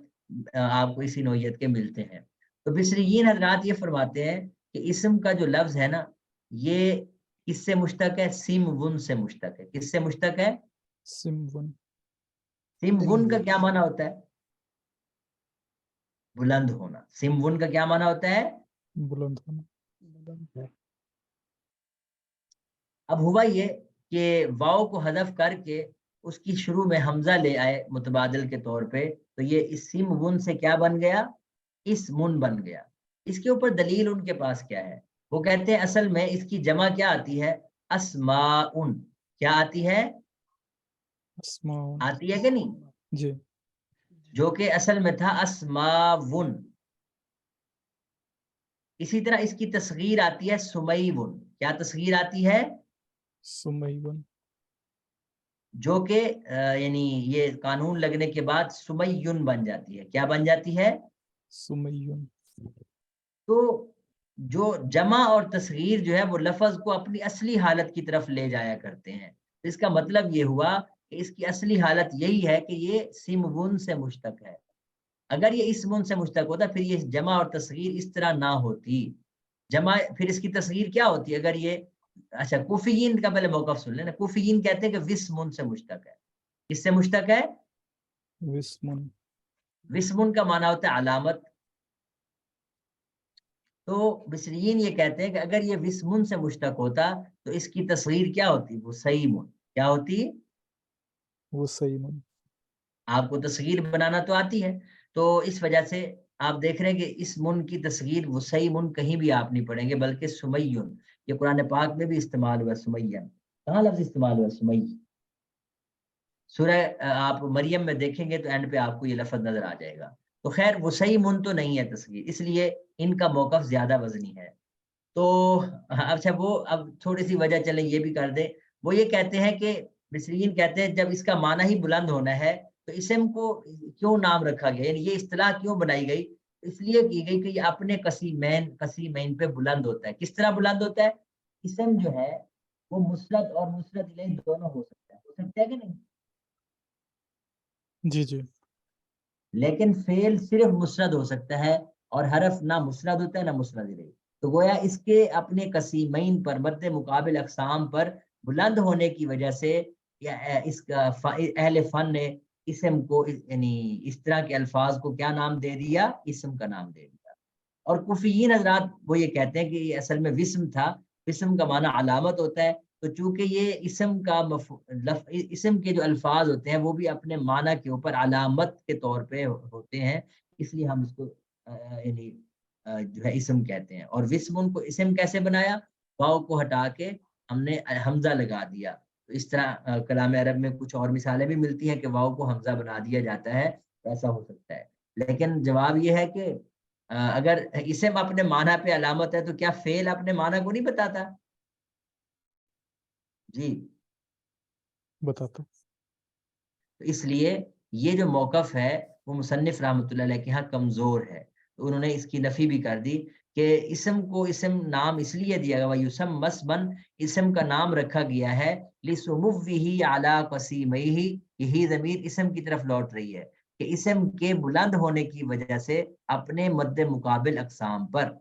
آپ کو اسی نوعیت کے ملتے ہیں. تو بصریین حضرات یہ فرماتے ہیں کہ اسم کا جو لفظ ہے نا، یہ کس سے مشتق ہے؟ سم ون سے مشتق ہے. کس سے مشتق ہے؟ Some one. سم ون کا کیا معنی ہوتا ہے؟ بلند ہونا. سم ون کا کیا معنی ہوتا ہے؟ بلند ہونا. اب ہوا یہ کہ واو کو حذف کر کے اس کی شروع میں حمزہ لے آئے متبادل کے طور پہ، تو یہ اسم ون سے کیا بن گیا؟ اسمن بن گیا. اس کے اوپر دلیل ان کے پاس کیا ہے؟ وہ کہتے ہیں اصل میں اس کی جمع کیا آتی ہے؟ اسماءن. کیا آتی ہے؟ اسماء. آتی ہے کہ نہیں؟ جی. جو کہ اصل میں تھا اسماون. اسی طرح اس کی تصغیر آتی ہے سمیون. کیا تصغیر آتی ہے؟ سمیون. جو کہ یعنی یہ قانون لگنے کے بعد سمیون بن جاتی ہے. کیا بن جاتی ہے؟ سمیون. تو جو جمع اور تصغیر جو ہے وہ لفظ کو اپنی اصلی حالت کی طرف لے جایا کرتے ہیں. اس کا مطلب یہ ہوا کہ اس کی اصلی حالت یہی ہے کہ یہ سمون سے مشتق ہے. اگر یہ اسمون سے مشتق ہوتا پھر یہ جمع اور تصغیر اس طرح نہ ہوتی. جمع پھر اس کی تصغیر کیا ہوتی اگر یہ، اچھا کوفیین کا پہلے موقف سن لینا. کوفیین کہتے ہیں کہ وسمن سے مشتق ہے. کس سے مشتق ہے؟ وسمن. وسمن کا معنی ہوتا ہے علامت. تو بصریین یہ کہتے ہیں کہ اگر یہ وسمن سے مشتق ہوتا تو اس کی تصغیر کیا ہوتی؟ وہ سیمن. کیا ہوتی؟ وہ سیمن. آپ کو تصغیر بنانا تو آتی ہے، تو اس وجہ سے آپ دیکھ رہے ہیں کہ اس من کی تصغیر وہ سیمن کہیں بھی آپ نہیں پڑھیں گے بلکہ سمیون. یہ قرآن پاک میں بھی استعمال ہوا سمیون. کہاں لفظ استعمال ہوا؟ سمی. سورہ آپ مریم میں دیکھیں گے تو اینڈ پہ آپ کو یہ لفظ نظر آ جائے گا. تو خیر وہ صحیح من تو نہیں ہے تصغیر، اس لیے ان کا موقف زیادہ وزنی ہے. تو اچھا وہ اب تھوڑی سی وجہ چلیں یہ بھی کر دیں. وہ یہ کہتے ہیں کہ مصریین کہتے ہیں جب اس کا معنی ہی بلند ہونا ہے تو اسم کو کیوں نام رکھا گیا, یعنی یہ اصطلاح کیوں بنائی گئی؟ اس لیے کی گئی کہ یہ اپنے قسیمین پہ بلند ہوتا ہے. کس طرح بلند ہوتا ہے؟ اسم جو ہے وہ مسند اور مسند الیہ دونوں ہو سکتا ہے کہ نہیں؟ جی جی لیکن فعل صرف مسند ہو سکتا ہے اور حرف نہ مسند ہوتا ہے نہ مسند الیہ. تو گویا اس کے اپنے قسیمین پر مد مقابل اقسام پر بلند ہونے کی وجہ سے اس کا اہل فن نے اسم کو یعنی اس طرح کے الفاظ کو کیا نام دے دیا؟ اسم کا نام دے دیا. اور کفیین حضرات وہ یہ کہتے ہیں کہ یہ اصل میں وسم تھا. وسم کا معنی علامت ہوتا ہے, تو چونکہ یہ اسم کے جو الفاظ ہوتے ہیں وہ بھی اپنے معنی کے اوپر علامت کے طور پہ ہوتے ہیں, اس لیے ہم اس کو یعنی جو ہے اسم کہتے ہیں. اور وسم کو اسم کیسے بنایا؟ واو کو ہٹا کے ہم نے حمزہ لگا دیا. تو اس طرح کلام عرب میں کچھ اور مثالیں بھی ملتی ہیں کہ واو کو حمزہ بنا دیا جاتا ہے, ایسا ہو سکتا ہے. لیکن جواب یہ ہے کہ اگر اسم اپنے معنی پہ علامت ہے تو کیا فعل اپنے معنی کو نہیں بتاتا؟ جی بتاتا ہوں. تو اس لیے یہ جو موقف ہے وہ مصنف رحمۃ اللہ علیہ کے ہاں کمزور ہے. تو انہوں نے اس کی نفی بھی کر دی کہ اسم کو اسم نام اس لیے دیا گیا یسم مسبن, اسم کا نام رکھا گیا ہے لسموہ علی قسیمہ, یہی ضمیر اسم کی طرف لوٹ رہی ہے کہ اسم کے بلند ہونے کی وجہ سے اپنے مد مقابل اقسام پر,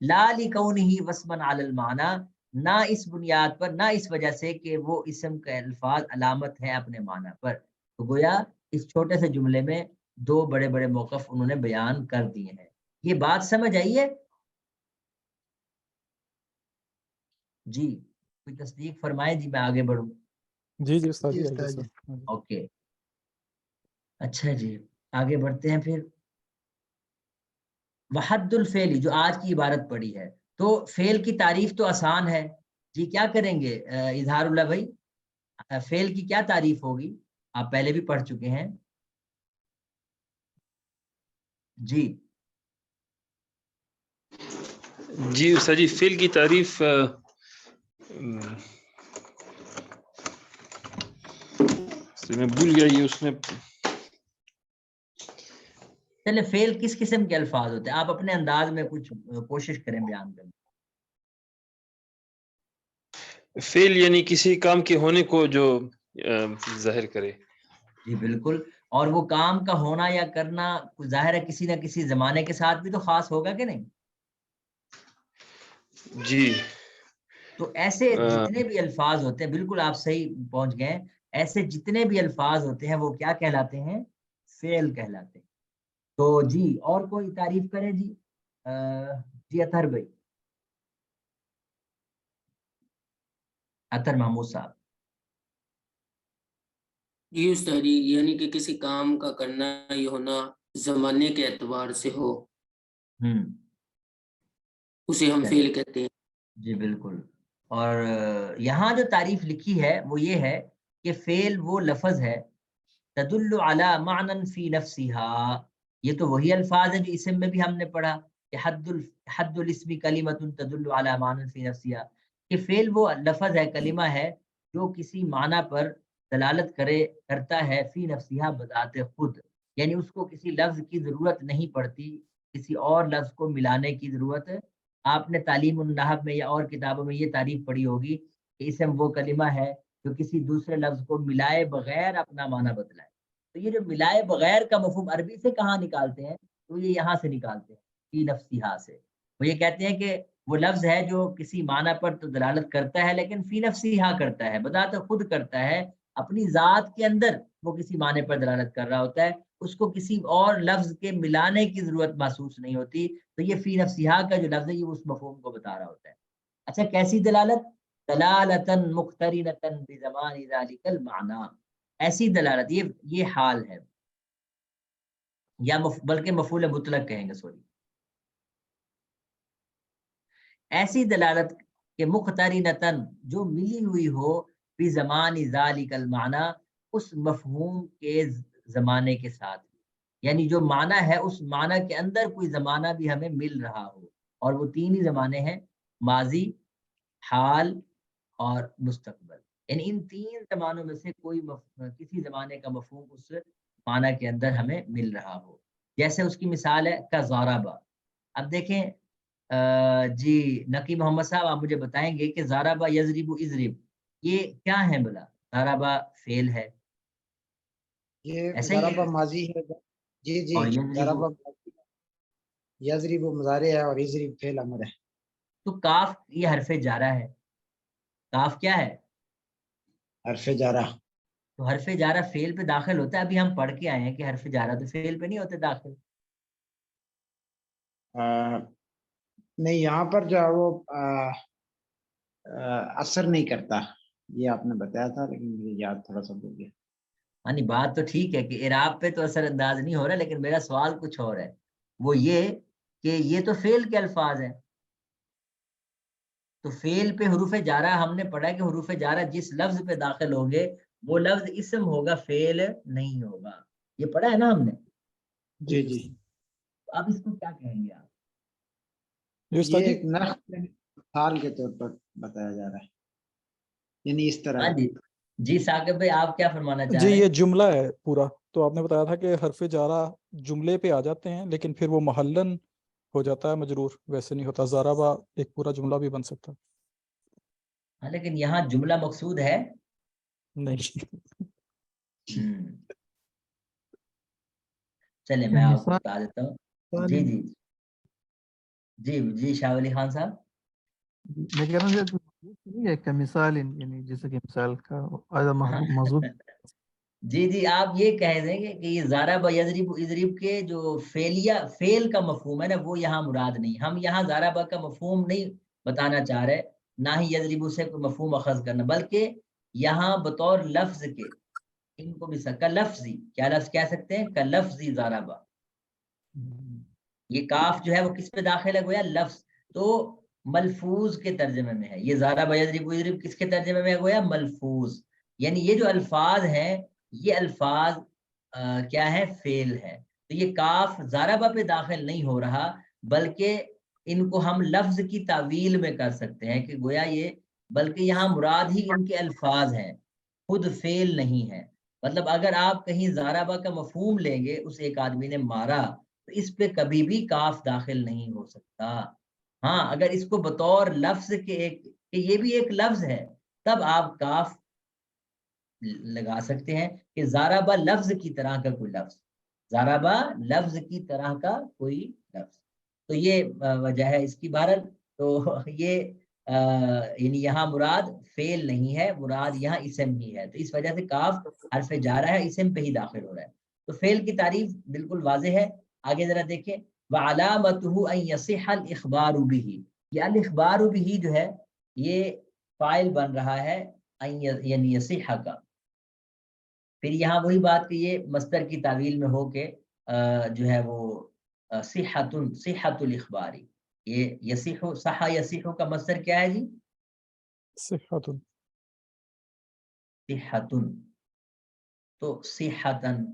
لا لکونہ وصفا علی المعنی, نہ اس بنیاد پر, نہ اس وجہ سے کہ وہ اسم کا الفاظ علامت ہے اپنے معنی پر. تو گویا اس چھوٹے سے جملے میں دو بڑے بڑے موقف انہوں نے بیان کر دیے ہیں. یہ بات سمجھ آئی ہے؟ جی کوئی تصدیق فرمائے جی, میں آگے بڑھوں. جی جی استاد جی جی استاد آئیے جی. سر. اوکے اچھا جی آگے بڑھتے ہیں. پھر وحد الفعل جو آج کی عبارت پڑھی ہے, تو فعل کی تعریف تو آسان ہے جی, کیا کریں گے اظہار اللہ بھائی؟ فعل کی کیا تعریف ہوگی؟ آپ پہلے بھی پڑھ چکے ہیں. جی جی استاد جی فعل کی تعریف میں بھول گیا یہ اس میں. چلے فعل کس قسم کے الفاظ ہوتے ہیں, آپ اپنے انداز میں کچھ کوشش کریں بیان کرنے. فعل یعنی کسی کام کے ہونے کو جو ظاہر کرے. جی بالکل, اور وہ کام کا ہونا یا کرنا ظاہر ہے کسی نہ کسی زمانے کے ساتھ بھی تو خاص ہوگا کہ نہیں. جی تو ایسے جتنے بھی الفاظ ہوتے ہیں, بالکل آپ صحیح پہنچ گئے, ایسے جتنے بھی الفاظ ہوتے ہیں وہ کیا کہلاتے ہیں؟ فعل کہلاتے ہیں. تو جی اور کوئی تعریف کرے جی. جی اطہر بھائی, اطہر محمود صاحب. جی استاد جی, یعنی کہ کسی کام کا کرنا یہ ہونا زمانے کے اعتبار سے ہو, اسے ہم فعل کہتے ہیں. جی بالکل. اور یہاں جو تعریف لکھی ہے وہ یہ ہے کہ فعل وہ لفظ ہے تدل علی معنی فی نفسها, یہ تو وہی الفاظ ہیں جو اسم میں بھی ہم نے پڑھا کہ حد الاسم کلمۃ تدل علی معنی فی نفسها, کہ فعل وہ لفظ ہے, کلمہ ہے جو کسی معنی پر دلالت کرتا ہے فی نفسها بذات خود, یعنی اس کو کسی لفظ کی ضرورت نہیں پڑتی, کسی اور لفظ کو ملانے کی ضرورت. آپ نے تعلیم النحو میں یا اور کتابوں میں یہ تعریف پڑھی ہوگی کہ اسم وہ کلمہ ہے جو کسی دوسرے لفظ کو ملائے بغیر اپنا معنی بدلائے. تو یہ جو ملائے بغیر کا مفہوم عربی سے کہاں نکالتے ہیں؟ تو یہ یہاں سے نکالتے ہیں فی نفسها سے. وہ یہ کہتے ہیں کہ وہ لفظ ہے جو کسی معنی پر تو دلالت کرتا ہے لیکن فی نفسها کرتا ہے, بذات خود کرتا ہے, اپنی ذات کے اندر وہ کسی معنی پر دلالت کر رہا ہوتا ہے, اس کو کسی اور لفظ کے ملانے کی ضرورت محسوس نہیں ہوتی. تو یہ فی نفسها کا جو لفظ ہے یہ اس مفہوم کو بتا رہا ہوتا ہے. اچھا کیسی دلالت؟ دلالتا مقترنتا بزمان ذلك المعنی, ایسی دلالت, یہ حال ہے, یا بلکہ مفعول مطلق کہیں گے, سوری, ایسی دلالت کہ مقترنتا جو ملی ہوئی ہو بزمان ذلك المعنی, اس مفہوم کے زمانے کے ساتھ, یعنی جو معنی ہے اس معنی کے اندر کوئی زمانہ بھی ہمیں مل رہا ہو. اور وہ تین ہی زمانے ہیں، ماضی، حال اور مستقبل. یعنی ان تین زمانوں میں سے کوئی کسی زمانے کا مفہوم اس معنی کے اندر ہمیں مل رہا ہو. جیسے اس کی مثال ہے کا زارابا. اب دیکھیں جی نقی محمد صاحب، آپ مجھے بتائیں گے کہ زارابا یضرب اضرب یہ کیا ہے؟ بلا زارابا فعل ہے، یہ ایسا ہی ضربہ ہے، ماضی ہے. جی جی اور یضرب ضربہ یضرب مضارع ہے اور یضرب فعل امر ہے. تو کاف یہ حرف جارہ ہے. کاف کیا ہے؟ حرف جارہ. تو حرف جارہ فعل پہ داخل ہوتا ہے. ابھی ہم پڑھ کے آئے ہیں کہ حرف جارہ تو فعل پہ نہیں ہوتے داخل. نہیں، یہاں پر جو ہے وہ اثر نہیں کرتا، یہ آپ نے بتایا تھا لیکن مجھے یاد تھوڑا سا بھول گیا. یعنی بات تو ٹھیک ہے کہ اعراب پہ تو اثر انداز نہیں ہو رہا، لیکن میرا سوال کچھ اور ہے. وہ یہ کہ یہ تو فعل کے الفاظ ہیں، تو فعل پہ حروف جارہ ہم نے پڑھا کہ حروف جارہ جس لفظ پہ داخل ہوں گے وہ لفظ اسم ہوگا، فعل نہیں ہوگا. یہ پڑھا ہے نا ہم نے. جی جی. اب اس کو کیا کہیں گے آپ؟ استاد یہ جی ایک نقد مثال کے طور پر بتایا جا رہا ہے، یعنی اس طرح. ہاں جی جی ثاقب بھائی، آپ کیا فرمانا چاہ جی رہے یہ ہیں؟ جملہ ہے پورا، تو آپ نے بتایا تھا کہ حرف جارہ جملے پہ آ جاتے ہیں لیکن پھر وہ محلن ہو جاتا ہے مجرور، ویسے نہیں ہوتا. ضربہ ایک پورا جملہ بھی بن سکتا ہاں لیکن یہاں جملہ مقصود ہے نہیں. چلے میں آپ کو مثال بتا دیتا ہوں. جی جی جی جی شاہ ولی خان صاحب. میں کہہ رہا ہوں نہیں ہے کا مثال، یعنی جیسے کہ مثال کا آدھا موضوع. جی جی آپ یہ کہہ دیں گے کہ یہ ضرب یضرب اضرب کے جو فعل کا مفہوم ہے نا وہ یہاں مراد نہیں. ہم یہاں ضرب کا مفہوم نہیں بتانا چاہ رہے، نہ ہی یضرب سے کوئی مفہوم اخذ کرنا، بلکہ یہاں بطور لفظ کے ان کو بھی کا لفظی، کیا لفظ کہہ سکتے ہیں؟ کا لفظی ضربہ. یہ کاف جو ہے وہ کس پہ داخل ہے؟ گویا لفظ. تو ملفوظ کے ترجمے میں ہے یہ ضرب یضرب اضرب. کس کے ترجمے میں ہے؟ گویا ملفوظ. یعنی یہ جو الفاظ ہیں یہ الفاظ کیا ہے؟ فعل ہے. تو یہ کاف ضربہ پہ داخل نہیں ہو رہا، بلکہ ان کو ہم لفظ کی تعویل میں کر سکتے ہیں کہ گویا یہ، بلکہ یہاں مراد ہی ان کے الفاظ ہیں، خود فعل نہیں ہے. مطلب اگر آپ کہیں ضربہ کا مفہوم لیں گے، اس ایک آدمی نے مارا، تو اس پہ کبھی بھی کاف داخل نہیں ہو سکتا. ہاں اگر اس کو بطور لفظ کے ایک کہ یہ بھی ایک لفظ ہے، تب آپ کاف لگا سکتے ہیں کہ ضربہ لفظ کی طرح کا کوئی لفظ، ضربہ لفظ کی طرح کا کوئی لفظ. تو یہ وجہ ہے اس کی. بہرحال تو یہ یعنی یہاں مراد فعل نہیں ہے، مراد یہاں اسم ہی ہے. تو اس وجہ سے کاف حرف جارہ ہے، اسم پہ ہی داخل ہو رہا ہے. تو فعل کی تعریف بالکل واضح ہے. آگے ذرا دیکھیں، وعلامتہ ان یصح الاخبار به. یہ الاخبار به جو ہے یہ فاعل بن رہا ہے یعنی یصح کا. پھر یہاں وہی بات کہ یہ مصدر کی تعویل میں ہو کے جو ہے وہ صحت الاخباری. یہ یصح صح یصح کا مصدر کیا ہے جی؟ صحت. صحت. تو صحتن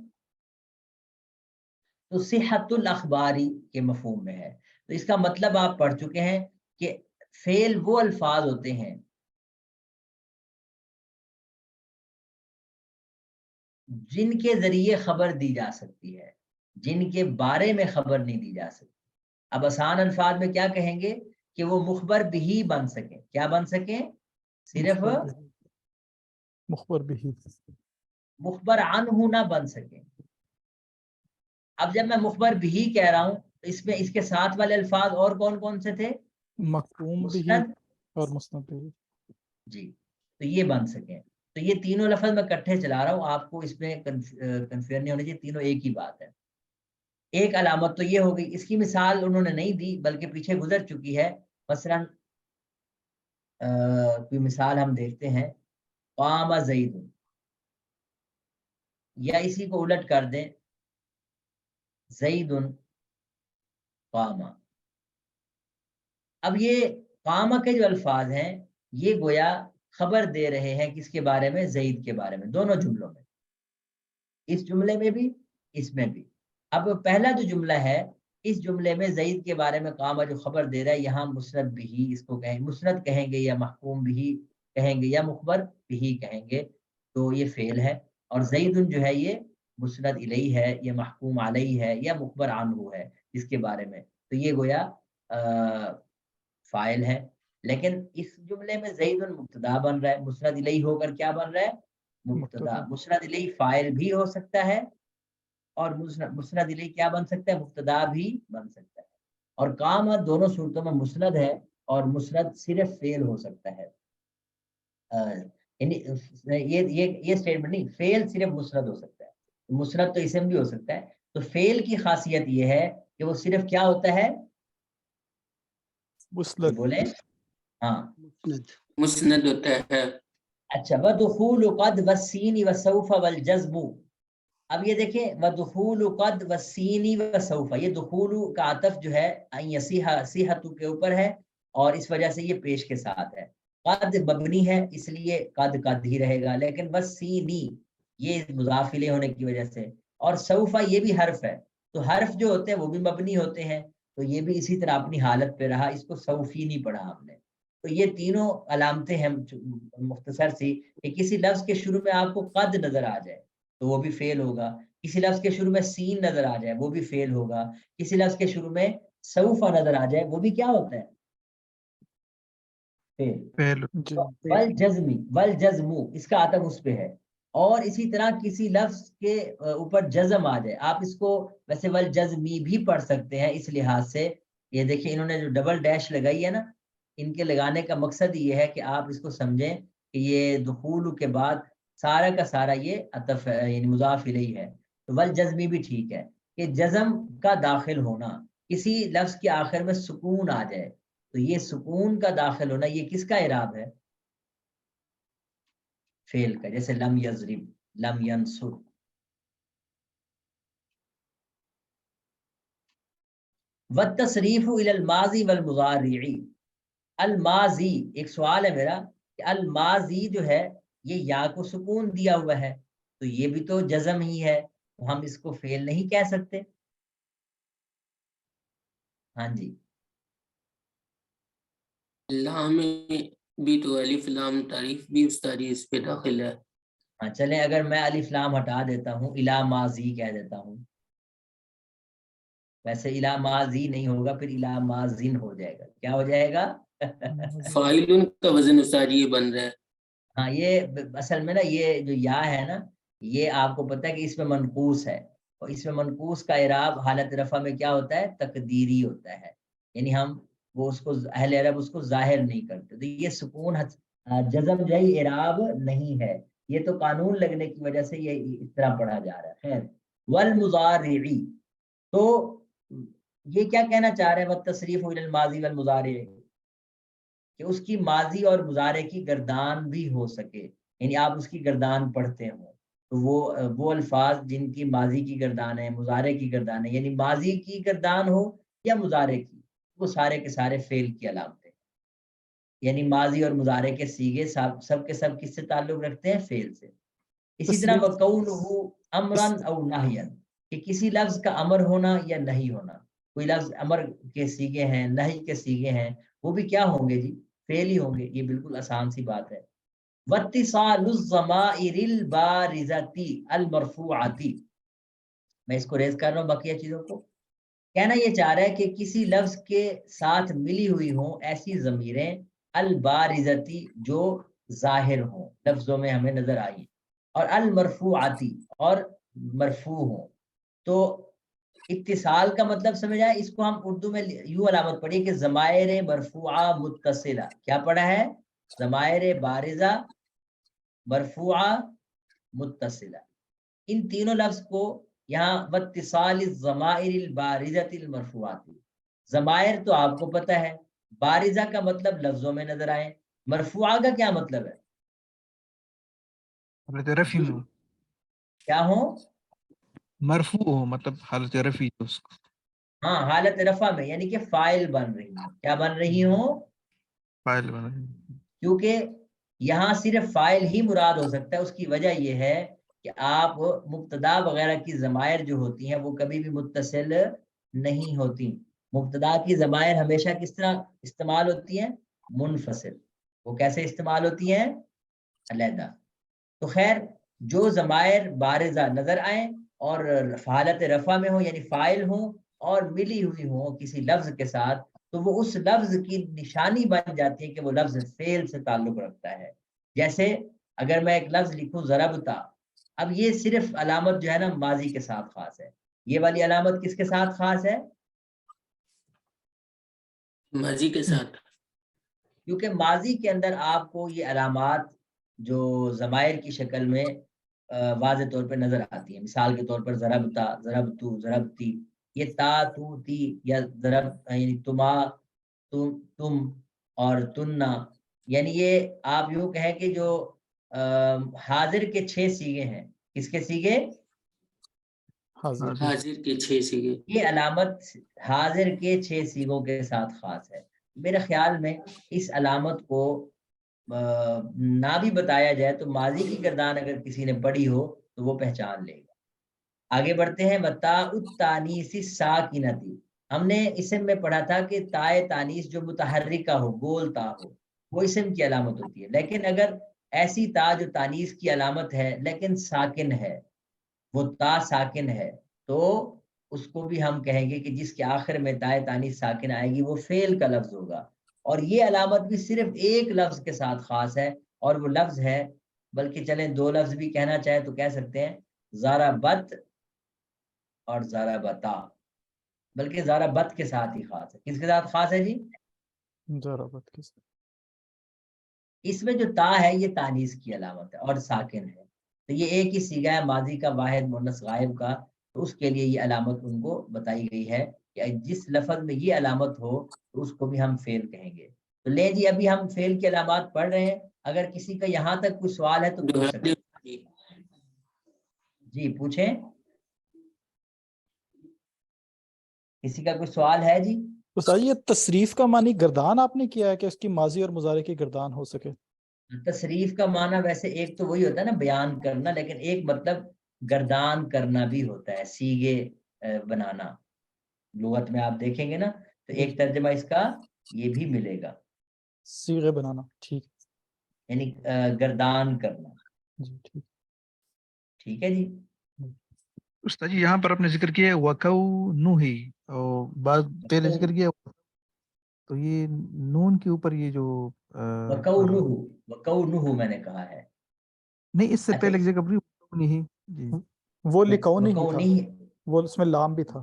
تو صحت الاخباری کے مفہوم میں ہے. تو اس کا مطلب آپ پڑھ چکے ہیں کہ فعل وہ الفاظ ہوتے ہیں جن کے ذریعے خبر دی جا سکتی ہے، جن کے بارے میں خبر نہیں دی جا سکتی. اب آسان الفاظ میں کیا کہیں گے کہ وہ مخبر بھی بن سکیں. کیا بن سکیں؟ صرف مخبر بھی، مخبر عنہ نہ بن سکیں. اب جب میں مخبر بھی کہہ رہا ہوں تو اس میں اس کے ساتھ والے الفاظ اور کون کون سے تھے؟ مقوم بھی مسند اور مسند بھی. جی، تو یہ بن سکیں. تو یہ تینوں لفظ میں کٹھے چلا رہا ہوں، آپ کو اس میں کنفیئر نہیں ہونا چاہیے، تینوں ایک ہی بات ہے. ایک علامت تو یہ ہو گئی. اس کی مثال انہوں نے نہیں دی بلکہ پیچھے گزر چکی ہے. مثلا کوئی مثال ہم دیکھتے ہیں، قام زید، یا اسی کو الٹ کر دیں زید قام. اب یہ قام کے جو الفاظ ہیں یہ گویا خبر دے رہے ہیں کس کے بارے میں؟ زید کے بارے میں، دونوں جملوں میں، اس جملے میں بھی اس میں بھی. اب پہلا جو جملہ ہے اس جملے میں زید کے بارے میں قام جو خبر دے رہا ہے یہاں مسند بھی اس کو کہیں، مسند کہیں گے یا محکوم بھی کہیں گے یا مخبر بھی کہیں گے، تو یہ فعل ہے، اور زید جو ہے یہ مسند الیہ ہے یا محکوم علیہ ہے یا مخبر عنہ ہے اس کے بارے میں، تو یہ گویا فاعل ہے۔ لیکن اس جملے میں زید مبتدا بن رہا ہے، مسند الیہ ہو کر کیا بن رہا ہے؟ مبتدا۔ مسند الیہ فاعل بھی ہو سکتا ہے اور مسند الیہ کیا بن سکتا ہے؟ مبتدا بھی بن سکتا ہے، اور کام دونوں صورتوں میں مسند ہے، اور مسند صرف فعل ہو سکتا ہے، یعنی یہ اسٹیٹمنٹ نہیں، فعل صرف مسند ہو سکتا ہے، مسند تو اسم بھی ہو سکتا ہے، تو فعل کی خاصیت یہ ہے کہ وہ صرف کیا ہوتا ہے؟ مسند بولے ہاں مسند ہوتا ہے۔ اچھا، وَدُخُولُ قَدْ وَالسِّینِ وَسَوْفَ وَالْجَزْمُ، اب یہ دیکھیں وَدُخُولُ قَدْ وَالسِّینِ وَسَوْفَ، یہ دخول کا عطف جو ہے صیحۃ کے اوپر ہے، اور اس وجہ سے یہ پیش کے ساتھ ہے۔ قد مبنی ہے اس لیے قد ہی رہے گا، لیکن وَالسِّینِ یہ مضاف الیہ ہونے کی وجہ سے، اور سوفا یہ بھی حرف ہے، تو حرف جو ہوتے ہیں وہ بھی مبنی ہوتے ہیں، تو یہ بھی اسی طرح اپنی حالت پہ رہا، اس کو سوفی نہیں پڑھا ہم نے۔ تو یہ تینوں علامتیں ہیں مختصر سی، کہ کسی لفظ کے شروع میں آپ کو قد نظر آ جائے تو وہ بھی فعل ہوگا، کسی لفظ کے شروع میں سین نظر آ جائے وہ بھی فعل ہوگا، کسی لفظ کے شروع میں سوفا نظر آ جائے وہ بھی کیا ہوتا ہے؟ فعل۔ جی والجزم اس کا عطف اس پہ ہے، اور اسی طرح کسی لفظ کے اوپر جزم آ جائے، آپ اس کو ویسے والجزمی بھی پڑھ سکتے ہیں اس لحاظ سے، یہ دیکھیں انہوں نے جو ڈبل ڈیش لگائی ہے نا، ان کے لگانے کا مقصد یہ ہے کہ آپ اس کو سمجھیں کہ یہ دخول کے بعد سارا کا سارا یہ عطف یعنی مضاف الیہ ہے، تو والجزمی بھی ٹھیک ہے کہ جزم کا داخل ہونا، کسی لفظ کے آخر میں سکون آ جائے تو یہ سکون کا داخل ہونا یہ کس کا اعراب ہے؟ فعل کا، جیسے لم یضرب، لم ینصر۔ والتصریف الی الماضی والمضارع، الماضی ایک سوال ہے میرا کہ الماضی جو ہے یہ یا کو سکون دیا ہوا ہے تو یہ بھی تو جزم ہی ہے، تو ہم اس کو فعل نہیں کہہ سکتے؟ ہاں جی، لام بھی تو الف لام تعریف بھی استاری اس پہ داخل ہے۔ ہاں چلیں، اگر میں الف لام ہٹا دیتا ہوں الا ماضی کہہ دیتا ہوں، ویسے الا ماضی نہیں ہوگا، پھر الا ماضین ہو جائے گا، کیا ہو جائے گا؟ فاعل کا وزن استاری یہ بن رہا ہے۔ ہاں، یہ اصل میں نا یہ جو یا ہے نا، یہ آپ کو پتہ ہے کہ اس میں منقوص ہے، اور اس میں منقوص کا اعراب حالت رفع میں کیا ہوتا ہے؟ تقدیری ہوتا ہے، یعنی ہم وہ اس کو اہل عرب اس کو ظاہر نہیں کرتے، تو یہ سکون جزم جائی اعراب نہیں ہے، یہ تو قانون لگنے کی وجہ سے یہ اس طرح پڑھا جا رہا ہے۔ خیر، والمضارعی، تو یہ کیا کہنا چاہ رہے ہیں والتصریف الی الماضی والمضارع، کہ اس کی ماضی اور مضارع کی گردان بھی ہو سکے، یعنی آپ اس کی گردان پڑھتے ہوں تو وہ الفاظ جن کی ماضی کی گردان ہے، مضارع کی گردان ہے، یعنی ماضی کی گردان ہو یا مضارع کی، وہ سارے کے سارے فعل کی علامتیں، یعنی ماضی اور مضارع کے سیغے سب کے سب کس سے تعلق رکھتے ہیں؟ فعل سے۔ اسی طرح وَقَوْلُهُ أَمْرًا أَوْ نَهْيًا، کہ کسی لفظ کا امر ہونا یا نہیں ہونا، کوئی لفظ امر کے سیغے ہیں، نہی کے سیغے ہیں، وہ بھی کیا ہوں گے جی؟ فعل ہی ہوں گے، یہ بالکل آسان سی بات ہے۔ وَاتِّصَالُ الضَّمَائِرِ الْبَارِزَةِ الْمَرْفُوعَةِ، میں اس کو ریز کر رہا ہوں بقیہ چیزوں کو، کہنا یہ چاہ رہا ہے کہ کسی لفظ کے ساتھ ملی ہوئی ہوں ایسی ضمیریں البارزتی جو ظاہر ہوں، لفظوں میں ہمیں نظر آئی، اور المرفوعاتی اور مرفوع ہوں، تو اتصال کا مطلب سمجھ آئے؟ اس کو ہم اردو میں یوں علامت پڑھی کہ ضمائر مرفوعہ متصلہ، کیا پڑھا ہے؟ ضمائر بارزہ مرفوعہ متصلہ، ان تینوں لفظ کو یہاں واتصال الضمائر البارزۃ المرفوعات، ضمائر تو آپ کو پتہ ہے، بارزہ کا مطلب لفظوں میں نظر آئے، مرفوعہ کا کیا مطلب ہے؟ حالت رفع میں کیا ہو؟ مرفوع ہو، مطلب حالت رفع اس کو، ہاں حالت رفع میں، یعنی کہ فاعل بن رہی ہوں، کیا بن رہی ہوں؟ فاعل بنا ہے۔ کیونکہ یہاں صرف فاعل ہی مراد ہو سکتا ہے، اس کی وجہ یہ ہے کہ آپ مبتدا وغیرہ کی ضمائر جو ہوتی ہیں وہ کبھی بھی متصل نہیں ہوتی. مبتدا کی ضمائر ہمیشہ کس طرح استعمال ہوتی ہیں؟ منفصل. وہ کیسے استعمال ہوتی ہیں؟ علیحدہ. تو خیر جو ضمائر بارزہ نظر آئیں اور حالت رفع میں ہوں یعنی فاعل ہوں اور ملی ہوئی ہوں کسی لفظ کے ساتھ تو وہ اس لفظ کی نشانی بن جاتی ہے کہ وہ لفظ فعل سے تعلق رکھتا ہے. جیسے اگر میں ایک لفظ لکھوں ضربتا، اب یہ صرف علامت جو ہے نا ماضی کے ساتھ خاص ہے. یہ والی علامت کس کے ساتھ خاص ہے؟ ماضی کے ساتھ. کیونکہ ماضی کے اندر آپ کو یہ علامات جو ضمائر کی شکل میں واضح طور پہ نظر آتی ہیں. مثال کے طور پر ضربتا، ضربتو، ضربتی، یہ تا، تو، تی یا ضرب یعنی تما، تم اور تننا، یعنی یہ آپ یوں کہیں کہ جو حاضر کے 6 سیغے ہیں. کس کے سیغے؟ حاضر کے 6 سیغے. یہ علامت حاضر کے 6 سیغوں کے ساتھ خاص ہے. میرے خیال میں اس علامت کو نہ بھی بتایا جائے تو ماضی کی گردان اگر کسی نے پڑھی ہو تو وہ پہچان لے گا. آگے بڑھتے ہیں. وتا التانیث ساکنتی، ہم نے اسم میں پڑھا تھا کہ تائے تانیث جو متحرکہ ہو، گول تا ہو، وہ اسم کی علامت ہوتی ہے. لیکن اگر ایسی تا جو تانیث کی علامت ہے لیکن ساکن ہے، وہ تا ساکن ہے، تو اس کو بھی ہم کہیں گے کہ جس کے آخر میں تائے تانیث ساکن آئے گی وہ فعل کا لفظ ہوگا. اور یہ علامت بھی صرف ایک لفظ کے ساتھ خاص ہے اور وہ لفظ ہے، بلکہ چلیں 2 لفظ بھی کہنا چاہے تو کہہ سکتے ہیں ضربت اور ضربتا، بلکہ ضربت کے ساتھ ہی خاص ہے. کس کے ساتھ خاص ہے جی؟ ضربت کے ساتھ. اس میں جو تا ہے یہ تانیث کی علامت ہے اور ساکن ہے. تو یہ ایک ہی صیغہ ہے ماضی کا واحد مؤنث غائب کا، تو اس کے لیے یہ علامت ان کو بتائی گئی ہے کہ جس لفظ میں یہ علامت ہو تو اس کو بھی ہم فعل کہیں گے. تو لے جی ابھی ہم فعل کی علامات پڑھ رہے ہیں. اگر کسی کا یہاں تک کوئی سوال ہے تو پوچھ سکتے ہیں. جی پوچھیں، کسی کا کوئی سوال ہے جی؟ استاد یہ تصریف کا معنی گردان آپ نے کیا ہے کہ اس کی ماضی اور مضارع کی گردان ہو سکے؟ تصریف کا معنی ویسے ایک تو وہی ہوتا ہے نا بیان کرنا، لیکن ایک مطلب گردان کرنا بھی ہوتا ہے، سیغے بنانا. لغت میں آپ دیکھیں گے نا تو ایک ترجمہ اس کا یہ بھی ملے گا، صیغے بنانا. ٹھیک یعنی گردان کرنا. جی ٹھیک. ٹھیک ہے جی. استاد جی یہاں پر آپ نے ذکر کیا وَكَوْنُهِ اور بعد پہلے ذکر کیا تو یہ نون کے اوپر یہ جو وَكَوْنُهُ میں نے کہا ہے. نہیں اس سے پہلے ایک جگہ پر وَكَوْنِهِ جی وہ لکون ہی تھا، وَكَوْنِهِ وہ اس میں لام بھی تھا.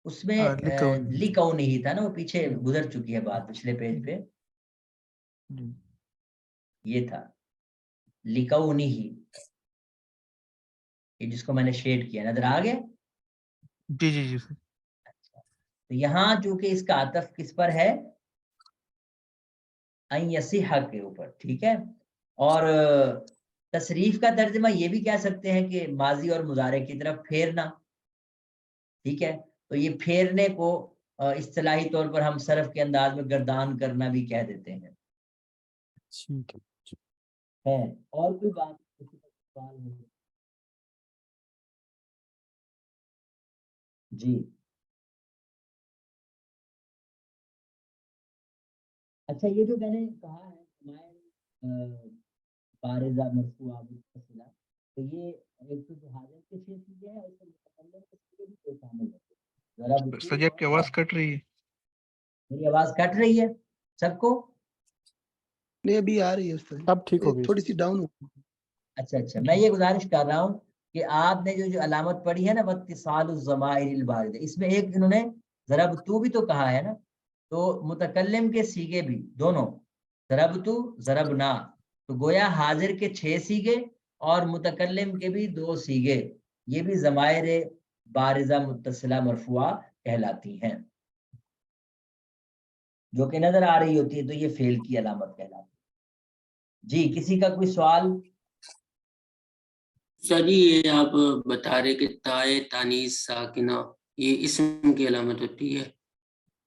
اس میں لِكَوْنِهِ تھا نا، وہ پیچھے گزر چکی ہے بات پچھلے پیج پہ. یہ تھا لِكَوْنِهِ، یہ جس کو میں نے شیڈ کیا نظر آ گیا. جی جی جی. تو یہاں چونکہ اس کا عطف کس پر ہے؟ ان یصح کے اوپر. ٹھیک ہے. اور تصریف کا ترجمہ یہ بھی کہہ سکتے ہیں کہ ماضی اور مضارع کی طرف پھیرنا. ٹھیک ہے. تو یہ پھیرنے کو اصطلاحی طور پر ہم صرف کے انداز میں گردان کرنا بھی کہہ دیتے ہیں. ٹھیک ہے. اور کوئی بات کسی کا سوال ہو؟ جی اچھا، یہ جو میں نے کہا ہے بارزہ مرفوع متصلہ، تو یہ ایک تو حاضر کے 6 چیزیں ہیں اور اس میں متکلم کے سیغے بھی تو شامل ہیں. استاد جی آپ کی آواز کٹ رہی ہے. میری آواز کٹ رہی ہے سب کو؟ نہیں ابھی آ رہی ہے استاد جی. اب ٹھیک ہو گئی. تھوڑی سی ڈاؤن ہو. اچھا میں یہ گزارش کر رہا ہوں کہ آپ نے جو علامت پڑھی ہے نا واتصال الضمائر البارزہ، اس میں ایک انہوں نے ضربتو بھی تو کہا ہے نا، تو متکلم کے سیغے بھی دونوں ضربتو ضربنا، تو گویا حاضر کے 6 سیغے اور متکلم کے بھی 2 سیغے، یہ بھی ضمائر بارزہ متصلہ مرفوعہ کہلاتی ہیں جو کہ نظر آ رہی ہوتی ہے، تو یہ فعل کی علامت کہلاتی ہے. جی کسی کا کوئی سوال؟ جی یہ آپ بتا رہے کہ تائے تانیث ساکنہ یہ اسم کی علامت ہوتی ہے؟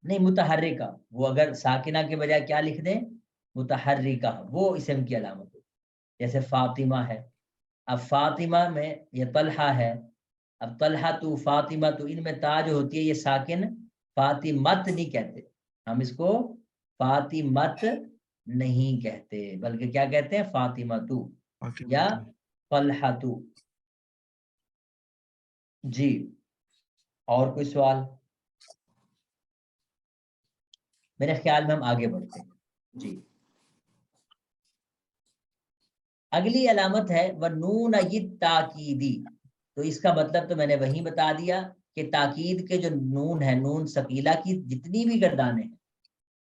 نہیں، متحرکہ. وہ اگر ساکنہ کے بجائے کیا لکھ دیں؟ متحرکہ، وہ اسم کی علامت ہے. جیسے فاطمہ ہے، اب فاطمہ میں یہ طلحہ ہے اب طلحہ تو فاطمہ تو ان میں تا جو ہوتی ہے یہ ساکن فاطمت نہیں کہتے، ہم اس کو فاطمت نہیں کہتے بلکہ کیا کہتے ہیں فاطمہ تو یا طلحہ تو۔ جی اور کوئی سوال؟ میرے خیال میں ہم آگے بڑھتے ہیں۔ جی اگلی علامت ہے وَنُونَ التَّاکِیدی، تو اس کا مطلب تو میں نے وہیں بتا دیا کہ تاکید کے جو نون ہے، نون ثقیلہ کی جتنی بھی گردانیں ہیں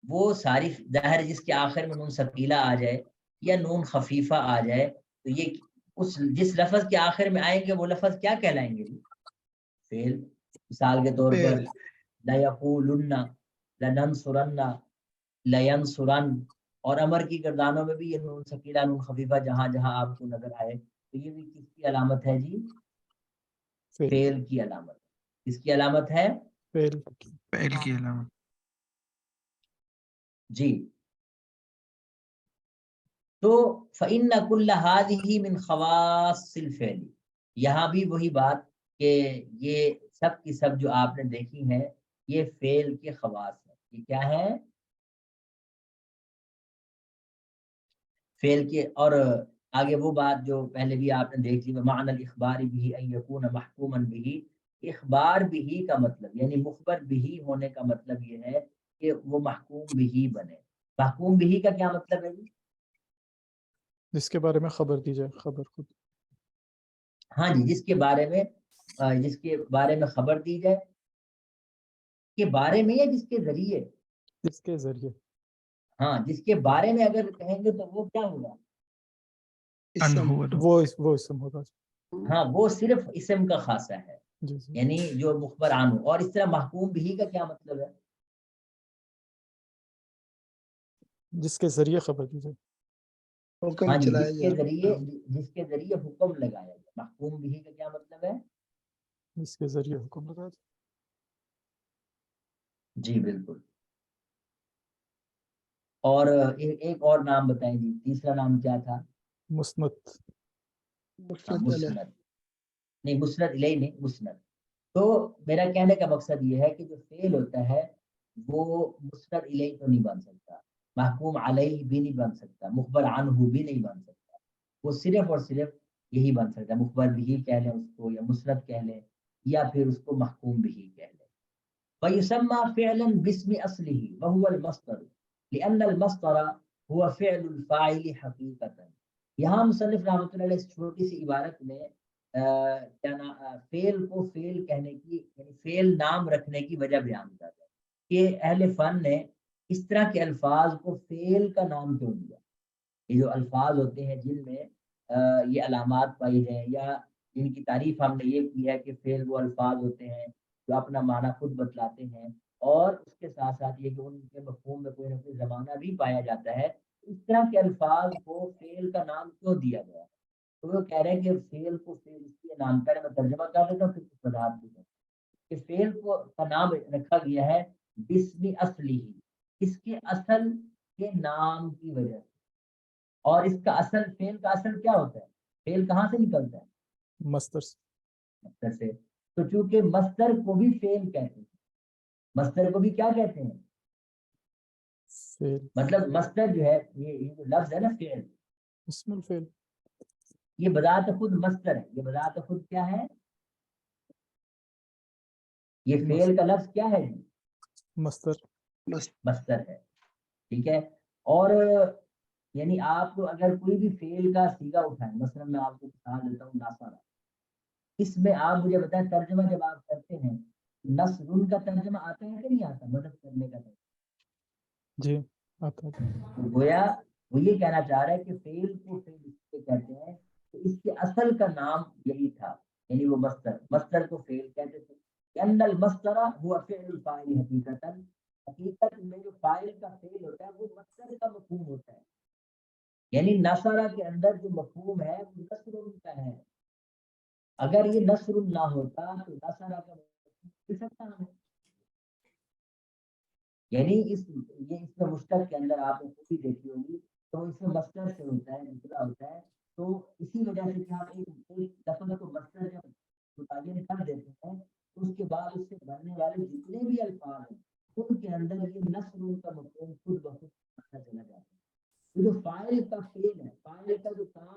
وہ ساری ظاہر جس کے آخر میں نون ثقیلہ آ جائے یا نون خفیفہ آ جائے تو یہ اس جس لفظ کے آخر میں آئیں گے وہ لفظ کیا کہلائیں گے؟ فعل۔ مثال کے طور پر لَيَقُولُنَّ، لَنَنصُرَنَّ، لَيَنصُرَنَّ، اور امر کی گردانوں میں بھی یہ نون ثقیلہ نون خفیفہ جہاں جہاں آپ کو نظر آئے تو یہ بھی کس کی علامت ہے جی؟ فعل کی علامت۔ کس کی علامت ہے؟ فعل کی علامت۔ جی تو فَإِنَّ كُلَّ هَذِهِ مِنْ خَوَاصِّ الْفِعْلِ، یہاں بھی وہی بات کہ یہ سب کی سب جو آپ نے دیکھی ہیں یہ فعل کے خواص ہیں۔ یہ کیا ہے؟ فعل کے۔ اور آگے وہ بات جو پہلے بھی آپ نے دیکھ لی، معنی الاخبار بھی ان یکون محکوما بھی، اخبار بھی کا مطلب یعنی مخبر بھی ہونے کا مطلب یہ ہے کہ وہ محکوم بھی بنے۔ محکوم بھی کا کیا مطلب ہے جی؟ جس کے بارے میں خبر دی جائے، خبر خود۔ ہاں جی، جس کے بارے میں خبر دی جائے، کے بارے میں یا جس کے ذریعے؟ جس کے ذریعے۔ ہاں جس کے بارے میں اگر کہیں گے تو وہ کیا ہوگا؟ اسم۔ وہ اسم ہوگا۔ ہاں وہ صرف اسم کا خاصہ ہے، جی جی۔ یعنی جو مخبر عنہ۔ اور اس طرح محکوم بھی کا کیا مطلب ہے؟ جس کے ذریعے خبر دی جائے۔ حکم ہاں جی، چلایا جس کے ذریعے حکم لگایا جائے۔ محکوم بھی کا کیا مطلب ہے؟ جس کے ذریعے حکم لگا جائے۔ جی بالکل۔ اور ایک اور نام بتائیں جی، تیسرا نام کیا تھا؟ مسند۔ مسند علیہ۔ مسند نہیں، مسند الیہ نہیں، مسند۔ تو میرا کہنے کا مقصد یہ ہے کہ جو فعل ہوتا ہے وہ مسند الیہ تو نہیں بن سکتا، محکوم علیہ بھی نہیں بن سکتا، مخبر عنہ بھی نہیں بن سکتا، وہ صرف اور صرف یہی بن سکتا ہے، مخبر بھی کہہ لیں اس کو یا مسند کہہ لیں یا پھر اس کو محکوم بھی کہہ لیں۔ وَيُسَمَّى فِعْلًا بِاسْمِ أَصْلِهِ وَهُوَ الْمَصْدَرُ لِأَنَّ الْمَصْدَرَ هُوَ فِعْلُ الْفَاعِلِ حَقِيقَةً۔ یہاں مصنف رحمۃ اللہ علیہ اس چھوٹی سی عبارت میں فعل کو فعل کہنے کی یعنی فعل نام رکھنے کی وجہ بیان کرتا ہے کہ اہل فن نے اس طرح کے الفاظ کو فعل کا نام کیوں دیا۔ یہ جو الفاظ ہوتے ہیں جن میں یہ علامات پائی جائیں یا جن کی تعریف ہم نے یہ کی ہے کہ فعل وہ الفاظ ہوتے ہیں جو اپنا معنی خود بتلاتے ہیں اور اس کے ساتھ ساتھ یہ کہ ان کے مفہوم میں کوئی نہ کوئی زمانہ بھی پایا جاتا ہے، اس طرح کے الفاظ کو فعل کا نام کیوں دیا گیا؟ تو وہ کہہ رہے ہیں کہ فعل کو فعل اس لیے نام کرے، میں ترجمہ کر دیتا ہوں پھر کچھ وضاحت دیتا ہوں کہ فعل کو کا نام رکھا گیا ہے بسم اصلی، اس کے اصل کے نام کی وجہ سے۔ اور اس کا اصل فعل کا اصل کیا ہوتا ہے؟ فعل کہاں سے نکلتا ہے؟ مصدر سے۔ تو چونکہ مصدر کو بھی فعل کہتے ہیں، مصدر کو بھی کیا کہتے ہیں؟ مطلب مصدر جو ہے یہ جو لفظ ہے نا فعل، اسم الفعل، یہ بذات خود مصدر ہے۔ یہ بذات خود کیا ہے؟ یہ فعل کا لفظ کیا ہے؟ مصدر ہے، ٹھیک ہے۔ اور یعنی آپ کو اگر کوئی بھی فعل کا صیغہ اٹھائیں، مثلا میں آپ کو مثال دیتا ہوں ناصرہ، اس میں آپ مجھے بتائیں ترجمہ جب آپ کرتے ہیں نصر کا ترجمہ آتا ہے کہ نہیں آتا؟ مدد کرنے کا ترجمہ جی آتا ہے۔ تو گویا وہ یہ کہنا چاہ رہا ہے کہ فعل کو فعل اس سے کہتے ہیں کہ اس کے اصل کا نام یہی تھا، یعنی وہ مصدر کو فعل کہتے تھے۔ ان المصدر هو فعل الفاعل حقیقتا، حقیقت میں جو فاعل کا فعل ہوتا ہے وہ مصدر کا مفہوم ہوتا ہے، یعنی نصرہ کے اندر جو مفہوم ہے وہ نصر کا ہے۔ اگر یہ نصر نہ ہوتا تو نصرہ کا مفہوم سکتا ہے، یعنی اس میں مشتق کے اندر آپ نے خود ہی دیکھی ہوگی تو اس میں مصدر سے ہوتا ہے، نکلا ہوتا ہے، تو اسی وجہ سے کہ آپ ایک لفظ کو مصدر جب متعین کر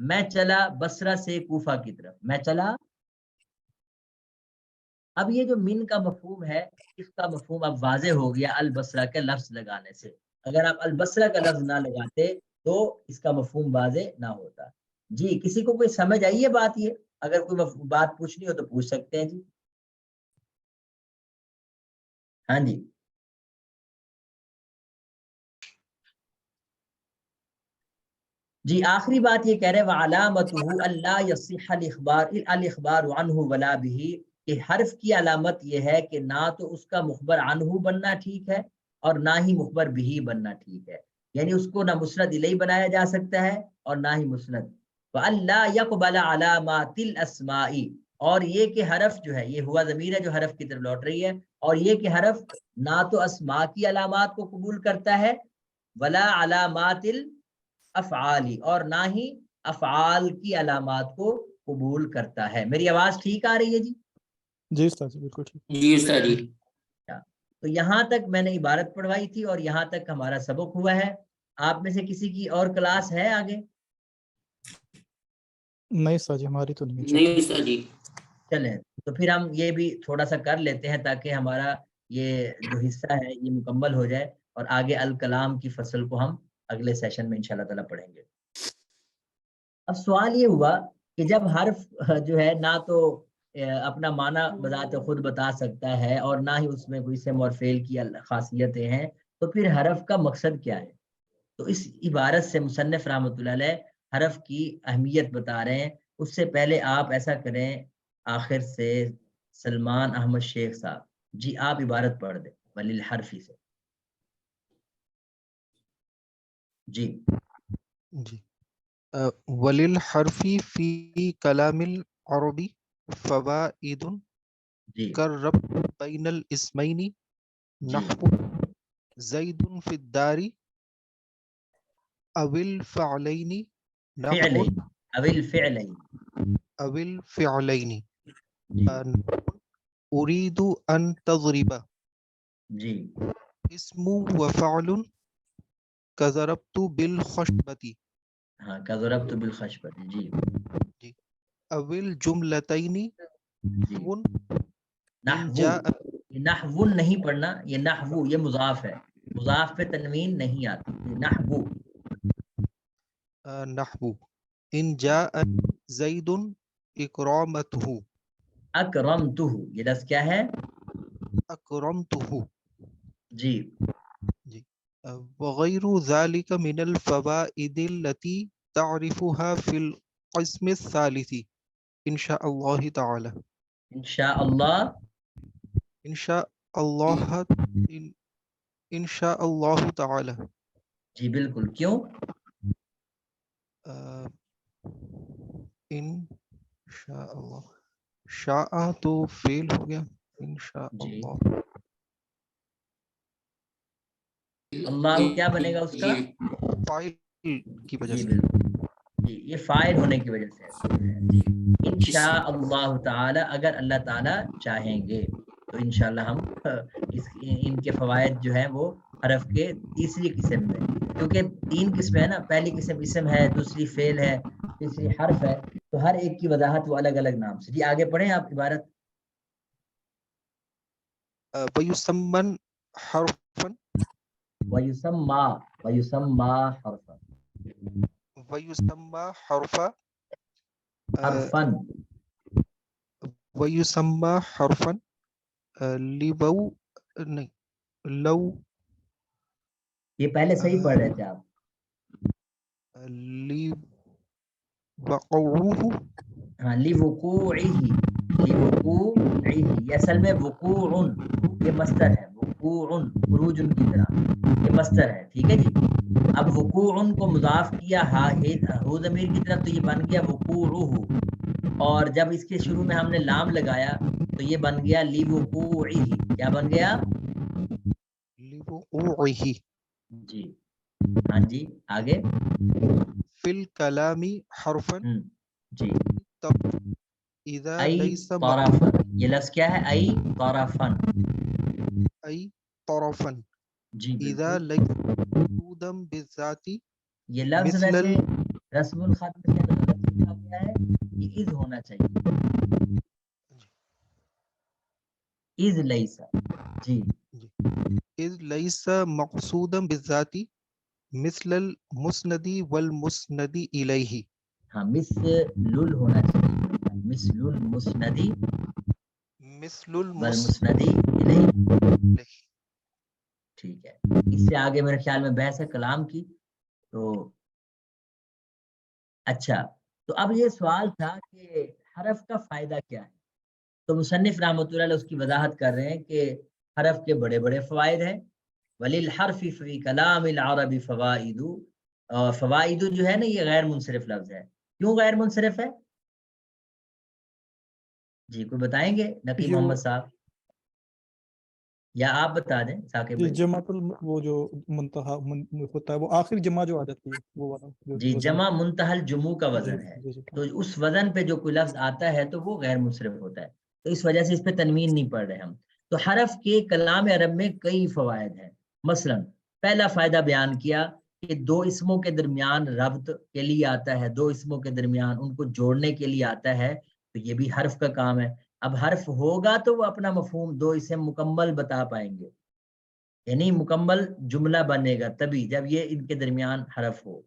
میں چلا بصرہ سے کوفہ کی طرف، میں چلا. اب یہ جو من کا مفہوم ہے اس کا مفہوم اب واضح ہو گیا البصرہ کے لفظ لگانے سے. اگر آپ البصرہ کا لفظ نہ لگاتے تو اس کا مفہوم واضح نہ ہوتا. جی کسی کو کوئی سمجھ آئی ہے بات؟ یہ اگر کوئی بات پوچھنی ہو تو پوچھ سکتے ہیں. جی ہاں جی جی آخری بات یہ کہہ رہے وعلامتہ اللہ یصح الاخبار عنہ ولا به، کہ حرف کی علامت یہ ہے کہ نہ تو اس کا مخبر عنہ بننا ٹھیک ہے اور نہ ہی مخبر بھی بننا ٹھیک ہے. یعنی اس کو نہ مسند الیہ بنایا جا سکتا ہے اور نہ ہی مسند. وَأَلَّا يَقْبَلَ عَلَامَاتِ الْأَسْمَاءِ، اور یہ کہ حرف جو ہے، یہ ہوا ضمیر ہے جو حرف کی طرف لوٹ رہی ہے، اور یہ کہ حرف نہ تو اسماء کی علامات کو قبول کرتا ہے ولا علامات الافعال، اور نہ ہی افعال کی علامات کو قبول کرتا ہے. میری آواز ٹھیک آ رہی ہے؟ جی جی استاد جی بالکل ٹھیک. جی استاد جی. تو یہاں تک میں نے عبارت پڑھوائی تھی اور یہاں تک ہمارا سبق ہوا ہے. آپ میں سے کسی کی اور کلاس ہے آگے؟ نہیں استاد جی ہماری تو نہیں ہے. نہیں استاد جی. چلیں تو پھر ہم یہ بھی تھوڑا سا کر لیتے ہیں تاکہ ہمارا یہ جو حصہ ہے یہ مکمل ہو جائے، اور آگے الکلام کی فصل کو ہم اگلے سیشن میں انشاءاللہ تعالی پڑھیں گے. اب سوال یہ ہوا کہ جب حرف جو ہے نہ تو اپنا معنی بذات خود بتا سکتا ہے اور نہ ہی اس میں کوئی اسم اور فعل کی خاصیتیں ہیں، تو پھر حرف کا مقصد کیا ہے؟ تو اس عبارت سے مصنف رحمۃ اللہ علیہ حرف کی اہمیت بتا رہے ہیں. اس سے پہلے آپ ایسا کریں، آخر سے سلمان احمد شیخ صاحب جی آپ عبارت پڑھ دیں وللحرفی سے. جی جی وللحرف فی کلام العربی فوائد جی کالربط بین الاسمین جی نحو زید فی الدار او الفعلین نحو فعلین او الفعلین او الفعلین جی اريد ان تضرب جی اسم وفعل كضربت بالخشبة ہاں کضربت بالخشبۃ. جی جی او الجملتین جی نحو ان نحو، جاء یہ نحو نہیں پڑھنا، یہ نحو یہ مضاف ہے، مضاف پہ تنوین نہیں آتی. یہ نحو نحو ان جاء زید اکرامته اکرمتہ، یہ لفظ کیا ہے؟ اکرمته جی جی وغیر ذلك من الفوائد التي تعرفها في القسم الثالث ان شاء الله تعالی. انشاءاللہ ان شاء اللہ ان شاء اللہ تعالی. جی بالکل. کیوں؟ ان شاء اللہ شاء تو فیل ہو گیا. ان شاء جی اللہ اللہ کیا بنے گا اس کا؟ فاعل کی وجہ جی سے. بالکل جی یہ فاعل ہونے کی وجہ سے. جی انشاء اللہ تعالی، اگر اللہ تعالی چاہیں گے تو انشاءاللہ ہم ان کے فوائد جو ہیں وہ حرف کے تیسری قسم میں، کیونکہ 3 قسمیں ہیں نا، پہلی قسم اسم ہے، دوسری فعل ہے، تیسری حرف ہے، تو ہر ایک کی وضاحت وہ الگ الگ نام سے. جی آگے پڑھیں آپ عبارت. ویسمن حرفا وَيُسَمَّى حرفا ویسمى حرفا حرفا ویسمى حرفا لو نہیں لو یہ پہلے صحیح پڑھ رہے تھے آپ. لوقوعه ہاں لِوُقُوعِهِ یہ اصل میں وقوع، یہ مصدر ہے، وقوع خروج کی طرح یہ مصدر ہے. ٹھیک ہے جی. اب وقوع کو مضاف کیا ہو ضمیر کی طرف تو یہ بن گیا وقوعہ، اور جب اس کے شروع میں ہم نے لام لگایا تو یہ بن گیا لِوُقُوعِهِ. کیا بن گیا؟ لوقوعه. جی ہاں جی آگے. فی الکلام حرفا جی اذا ای لیس طرفا، یہ لفظ کیا ہے؟ ای طرفا. ای طرفا جی اذا بالکل. لیس موجودا بالذات یہ لفظ مثل ویسے رسم الخط میں ہے تو غلط کیا کیا ہے کہ از ہونا چاہیے، از لیسا. جی اذ لیس مقصودا بالذاتی مثل المسندی والمسندی الیہ. ہاں، مثل ہونا چاہیے، مثل المسندی مثل والمسندی الیہ. ٹھیک ہے، اس سے آگے میرے خیال میں بحث ہے کلام کی. تو اچھا، تو اب یہ سوال تھا کہ حرف کا فائدہ کیا ہے. تو مصنف رحمۃ اللہ علیہ اس کی وضاحت کر رہے ہیں کہ حرف کے بڑے بڑے فوائد ہیں. وَلِلْحَرْفِ فِي كَلَامِ الْعَرَبِ فَوَائِدُ. فوائد جو ہے نا یہ غیر منصرف لفظ ہے. کیوں غیر منصرف ہے؟ جی کوئی بتائیں گے؟ نقی یہ محمد صاحب یا آپ بتا دیں ثاقب یہ بھائی. جمع وہ جو منتہا ہوتا ہے وہ آخر جمع جو آ جاتی ہے وہ والا جو جی وزن جمع ہے. منتہا الجموع کا جی وزن ہے. جی جی تو اس وزن پہ جو کوئی لفظ آتا ہے تو وہ غیر منصرف ہوتا ہے، تو اس وجہ سے اس پہ تنوین نہیں پڑھ رہے ہم. تو حرف کے کلام عرب میں کئی فوائد ہیں. مثلا پہلا فائدہ بیان کیا کہ دو اسموں کے درمیان ربط کے لیے آتا ہے، دو اسموں کے درمیان ان کو جوڑنے کے لیے آتا ہے، تو یہ بھی حرف کا کام ہے. اب حرف ہوگا تو وہ اپنا مفہوم دو اسم مکمل بتا پائیں گے، یعنی مکمل جملہ بنے گا تبھی جب یہ ان کے درمیان حرف ہو.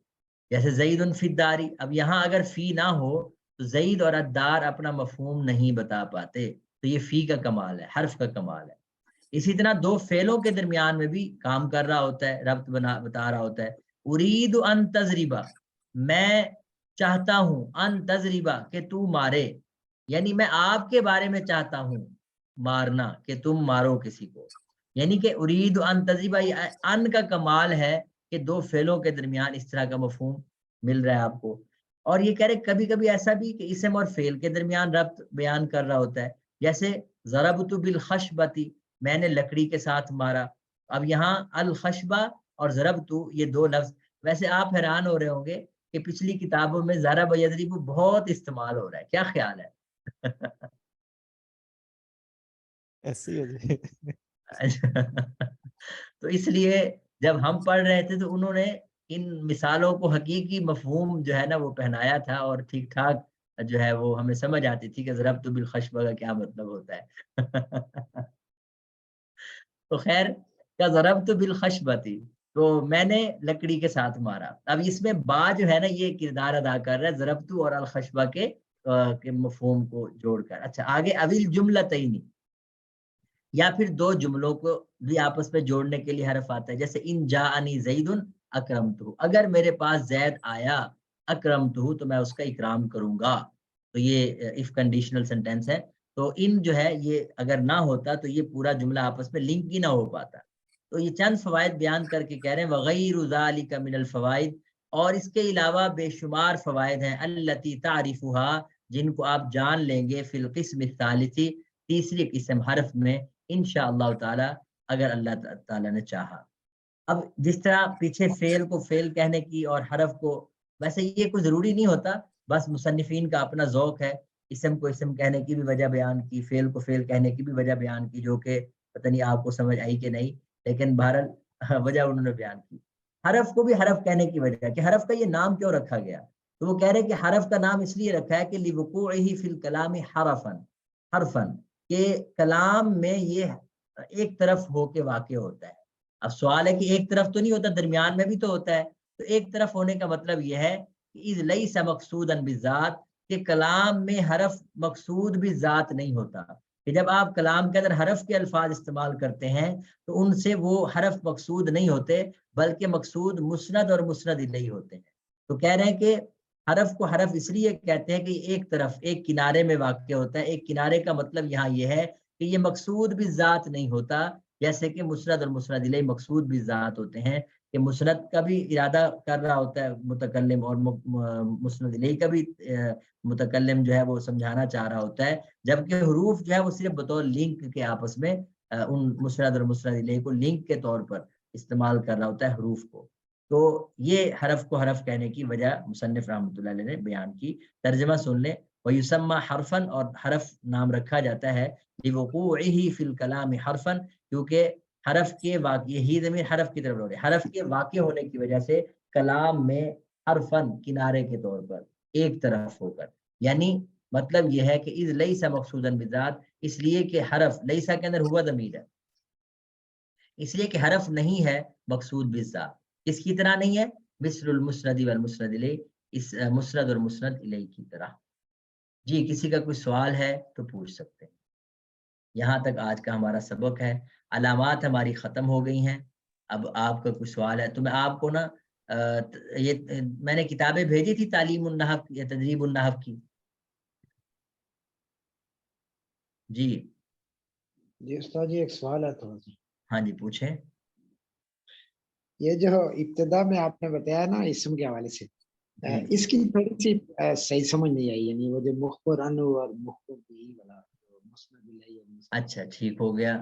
جیسے زید فی الداری، اب یہاں اگر فی نہ ہو تو زید اور الدار اپنا مفہوم نہیں بتا پاتے، تو یہ فی کا کمال ہے، حرف کا کمال ہے. اسی طرح دو فعلوں کے درمیان میں بھی کام کر رہا ہوتا ہے، ربط بتا رہا ہوتا ہے. ارید ان تضربا، میں چاہتا ہوں، ان تضربا کہ تو مارے، یعنی میں آپ کے بارے میں چاہتا ہوں مارنا، کہ تم مارو کسی کو. یعنی کہ ارید ان تضربا، ان کا کمال ہے کہ دو فعلوں کے درمیان اس طرح کا مفہوم مل رہا ہے آپ کو. اور یہ کہہ رہے کبھی کبھی ایسا بھی کہ اسم اور فعل کے درمیان ربط بیان کر رہا ہوتا ہے، جیسے ضربت بالخشبتی، میں نے لکڑی کے ساتھ مارا. اب یہاں الخشبہ اور ضربت یہ دو لفظ، ویسے آپ حیران ہو رہے ہوں گے کہ پچھلی کتابوں میں ضرب یضرب بہت استعمال ہو رہا ہے، کیا خیال ہے؟ ایسی ہے جی. تو اس لیے جب ہم پڑھ رہے تھے تو انہوں نے ان مثالوں کو حقیقی مفہوم جو ہے نا وہ پہنایا تھا، اور ٹھیک ٹھاک جو ہے وہ ہمیں سمجھ آتی تھی کہ ضربت بالخشبہ کا کیا مطلب ہوتا ہے. تو خیر کا ضربت بالخشبتی، تو میں نے لکڑی کے ساتھ مارا. اب اس میں با جو ہے نا یہ کردار ادا کر رہا ہے ضربت اور الخشبہ کے مفہوم کو جوڑ کر. اچھا آگے اویل جملتین، یا پھر دو جملوں کو بھی آپس میں جوڑنے کے لیے حرف آتا ہے. جیسے ان جاءنی زید اکرمتہ، اگر میرے پاس زید آیا اکرمتہ تو میں اس کا اکرام کروں گا. تو یہ اف کنڈیشنل سینٹینس ہے. تو ان جو ہے یہ اگر نہ ہوتا تو یہ پورا جملہ آپس میں لنک ہی نہ ہو پاتا. تو یہ چند فوائد بیان کر کے کہہ رہے ہیں وغیر ذالک من الفوائد، اور اس کے علاوہ بے شمار فوائد ہیں التی تعرفها، جن کو آپ جان لیں گے فی القسم الثالث، تیسری قسم حرف میں، انشاءاللہ تعالی اگر اللہ تعالی نے چاہا. اب جس طرح پیچھے فعل کو فعل کہنے کی اور حرف کو، ویسے یہ کوئی ضروری نہیں ہوتا، بس مصنفین کا اپنا ذوق ہے. اسم کو اسم کہنے کی بھی وجہ بیان کی، فعل کو فعل کہنے کی بھی وجہ بیان کی، جو کہ پتہ نہیں آپ کو سمجھ آئی کہ نہیں، لیکن بہرحال وجہ انہوں نے بیان کی. حرف کو بھی حرف کہنے کی وجہ کہ حرف کا یہ نام کیوں رکھا گیا، تو وہ کہہ رہے کہ حرف کا نام اس لیے رکھا ہے کہ لِوُقُوعِهِ فِي الْكَلَامِ حرفاً، کہ کلام میں یہ ایک طرف ہو کے واقع ہوتا ہے. اب سوال ہے کہ ایک طرف تو نہیں ہوتا، درمیان میں بھی تو ہوتا ہے. تو ایک طرف ہونے کا مطلب یہ ہے کہ اذ لیس مقصودا بالذات، کہ کلام میں حرف مقصود بھی ذات نہیں ہوتا، کہ جب آپ کلام کے اندر حرف کے الفاظ استعمال کرتے ہیں تو ان سے وہ حرف مقصود نہیں ہوتے، بلکہ مقصود مسند اور مسند الیہ ہوتے ہیں. تو کہہ رہے ہیں کہ حرف کو حرف اس لیے کہتے ہیں کہ ایک طرف ایک کنارے میں واقع ہوتا ہے. ایک کنارے کا مطلب یہاں یہ ہے کہ یہ مقصود بھی ذات نہیں ہوتا، جیسے کہ مسند اور مسند الیہ مقصود بھی ذات ہوتے ہیں، کہ مسند کا بھی ارادہ کر رہا ہوتا ہے متکلم، اور مسند الیہ کا بھی متکلم جو ہے وہ سمجھانا چاہ رہا ہوتا ہے، جبکہ حروف جو ہے وہ صرف بطور لنک کے آپس میں ان مسند اور مسند الیہ کو لنک کے طور پر استعمال کر رہا ہوتا ہے حروف کو. تو یہ حرف کو حرف کہنے کی وجہ مصنف رحمۃ اللہ علیہ نے بیان کی. ترجمہ سن لیں، وَيُسَمَّى حرفاً، اور حرف نام رکھا جاتا ہے لِوُقُوعِهِ فِي الْكَلَامِ حرفاً، کیونکہ حرف کے واقع، یہی ضمیر حرف کی طرف لوٹے، حرف کے واقع ہونے کی وجہ سے کلام میں حرفاً کنارے کے طور پر ایک طرف ہو کر. یعنی مطلب یہ ہے کہ اذ لیس مقصودا بذات، اس لیے کہ حرف لیسا کے اندر ہوا ضمیر ہے، اس لیے کہ حرف نہیں ہے مقصود بالذات. کس کی طرح نہیں ہے؟ مثل المسند والمسند الیہ، اس مسند اور مسند الیہ کی طرح. جی کسی کا کوئی سوال ہے تو پوچھ سکتے ہیں. یہاں تک آج کا ہمارا سبق ہے. علامات ہماری ختم ہو گئی ہیں. اب آپ کا کوئی سوال ہے تو میں آپ کو نا یہ میں نے کتابیں بھیجی تھی تعلیم النحو یا تدریب النحو کی. جی جی استاد جی ایک سوال ہے تھوڑا سا. ہاں جی پوچھیں. یہ جو ابتدا میں آپ نے بتایا نا اسم کے حوالے سے، اس کی تھوڑی سی صحیح سمجھ نہیں آئی، یعنی وہ جو مخبر عنہ اور مخبر بھی والا مسند الیہ. اچھا ٹھیک ہو گیا.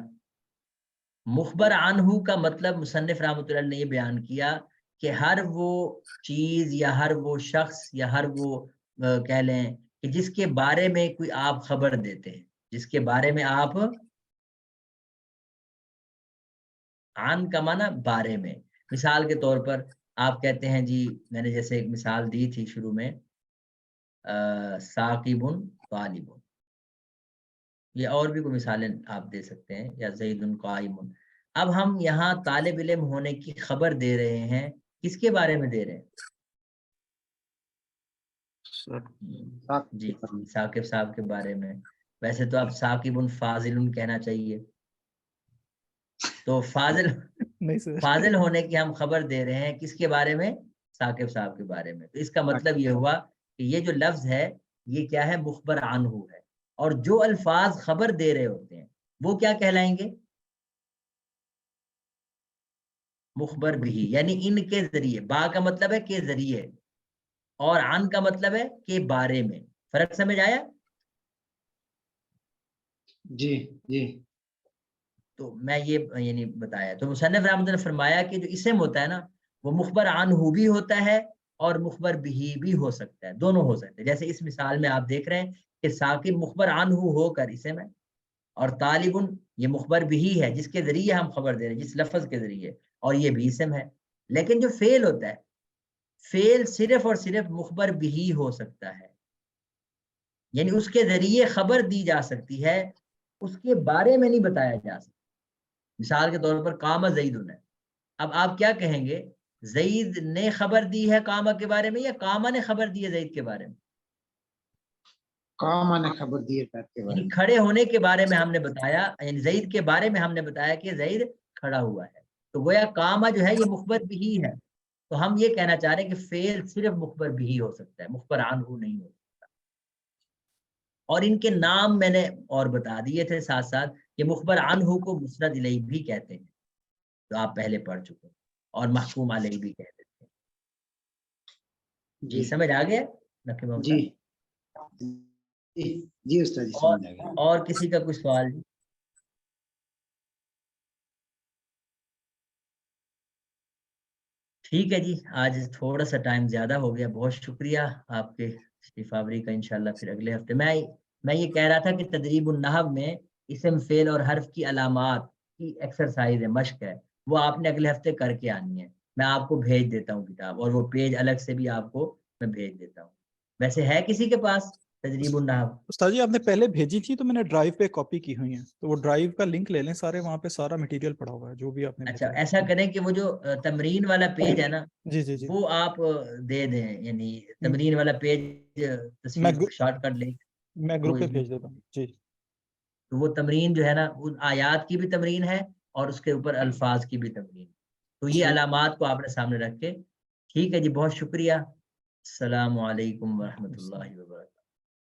مخبر عنہ کا مطلب مصنف رحمۃ اللہ علیہ نے یہ بیان کیا کہ ہر وہ چیز یا ہر وہ شخص یا ہر وہ کہہ لیں کہ جس کے بارے میں کوئی آپ خبر دیتے ہیں، جس کے بارے میں آپ، عن کا معنی بارے میں. مثال کے طور پر آپ کہتے ہیں جی، میں نے جیسے ایک مثال دی تھی شروع میں، ثاقب طالب، یہ اور بھی کوئی مثالیں آپ دے سکتے ہیں، یا زید قائم. اب ہم یہاں طالب علم ہونے کی خبر دے رہے ہیں، کس کے بارے میں دے رہے ہیں؟ جی ثاقب صاحب کے بارے میں. ویسے تو آپ ثاقب فاضل کہنا چاہیے، تو فاضل ہونے کی ہم خبر دے رہے ہیں کس کے بارے میں؟ ثاقب صاحب کے بارے میں. تو اس کا مطلب یہ ہوا کہ یہ جو لفظ ہے یہ کیا ہے؟ مخبر عنہ ہے. اور جو الفاظ خبر دے رہے ہوتے ہیں وہ کیا کہلائیں گے؟ مخبر بھی، یعنی ان کے ذریعے. با کا مطلب ہے کہ ذریعے، اور عن کا مطلب ہے کہ بارے میں. فرق سمجھ آیا؟ جی جی. تو میں یہ یعنی بتایا. تو مصنف رحمۃ اللہ نے فرمایا کہ جو اسم ہوتا ہے نا وہ مخبر عنہ بھی ہوتا ہے اور مخبر بھی ہو سکتا ہے، دونوں ہو سکتے ہیں. جیسے اس مثال میں آپ دیکھ رہے ہیں کہ ثاقب مخبر عنہ ہو کر اسم ہے، اور طالب یہ مخبر بھی ہے جس کے ذریعے ہم خبر دے رہے ہیں، جس لفظ کے ذریعے، اور یہ بھی اسم ہے. لیکن جو فعل ہوتا ہے، فعل صرف اور صرف مخبر بھی ہو سکتا ہے، یعنی اس کے ذریعے خبر دی جا سکتی ہے، اس کے بارے میں نہیں بتایا جا سکتا. مثال کے طور پر قام زید ہے. اب آپ کیا کہیں گے؟ زید نے خبر دی ہے قامہ کے بارے میں، یا قامہ نے خبر دی ہے زید کے بارے میں؟ قامہ نے خبر دی ہے کے بارے یعنی میں. کھڑے ہونے کے بارے میں ہم نے بتایا، یعنی زید کے بارے میں ہم نے بتایا کہ زید کھڑا ہوا ہے. تو گویا قامہ جو ہے یہ مخبر بھی ہے. تو ہم یہ کہنا چاہ رہے ہیں کہ فعل صرف مخبر بھی ہو سکتا ہے، مخبر عنہ نہیں ہو سکتا. اور ان کے نام میں نے اور بتا دیے تھے ساتھ ساتھ کہ مخبر عنہ کو مسند الیہ بھی کہتے ہیں، تو آپ پہلے پڑھ چکے ہیں، اور محکوم علیہ بھی کہتے ہیں. جی سمجھ آ گیا نقی محمد جی صاحب؟ جی استاد جی سمجھ آ گیا. اور کسی کا کوئی سوال؟ جی ٹھیک ہے جی، آج تھوڑا سا ٹائم زیادہ ہو گیا. بہت شکریہ آپ کے تشریف آوری کا. انشاءاللہ پھر اگلے ہفتے میں یہ کہہ رہا تھا کہ تدریب النحو میں اسم فعل اور حرف کی علامات کی ایکسرسائز ہے، مشق ہے، وہ آپ نے اگلے ہفتے کر کے آنی ہے. میں آپ کو بھیج دیتا ہوں کتاب، اور وہ پیج الگ سے بھی آپ کو میں بھیج دیتا ہوں. ویسے ہے کسی کے پاس تدریب النحو؟ استاد جی آپ نے پہلے بھیجی تھی تو میں نے ڈرائیو پہ کاپی کی ہوئی ہیں، تو وہ ڈرائیو کا لنک لے لیں سارے، وہاں پہ سارا مٹیریل پڑا ہوا ہے جو بھی آپ نے اچھا بتایا. ایسا کریں کہ وہ جو تمرین والا پیج ہے نا جی جی جی وہ آپ دے دیں، یعنی تمرین والا پیج تصویر شارٹ کٹ لیں. میں گروپ پہ بھیج دیتا ہوں. جی تو وہ تمرین جو ہے نا ان آیات کی بھی تمرین ہے اور اس کے اوپر الفاظ کی بھی تمرین. تو یہ علامات کو آپ نے سامنے رکھ کے. ٹھیک ہے جی، بہت شکریہ. السلام علیکم ورحمۃ اللہ وبرکاتہ.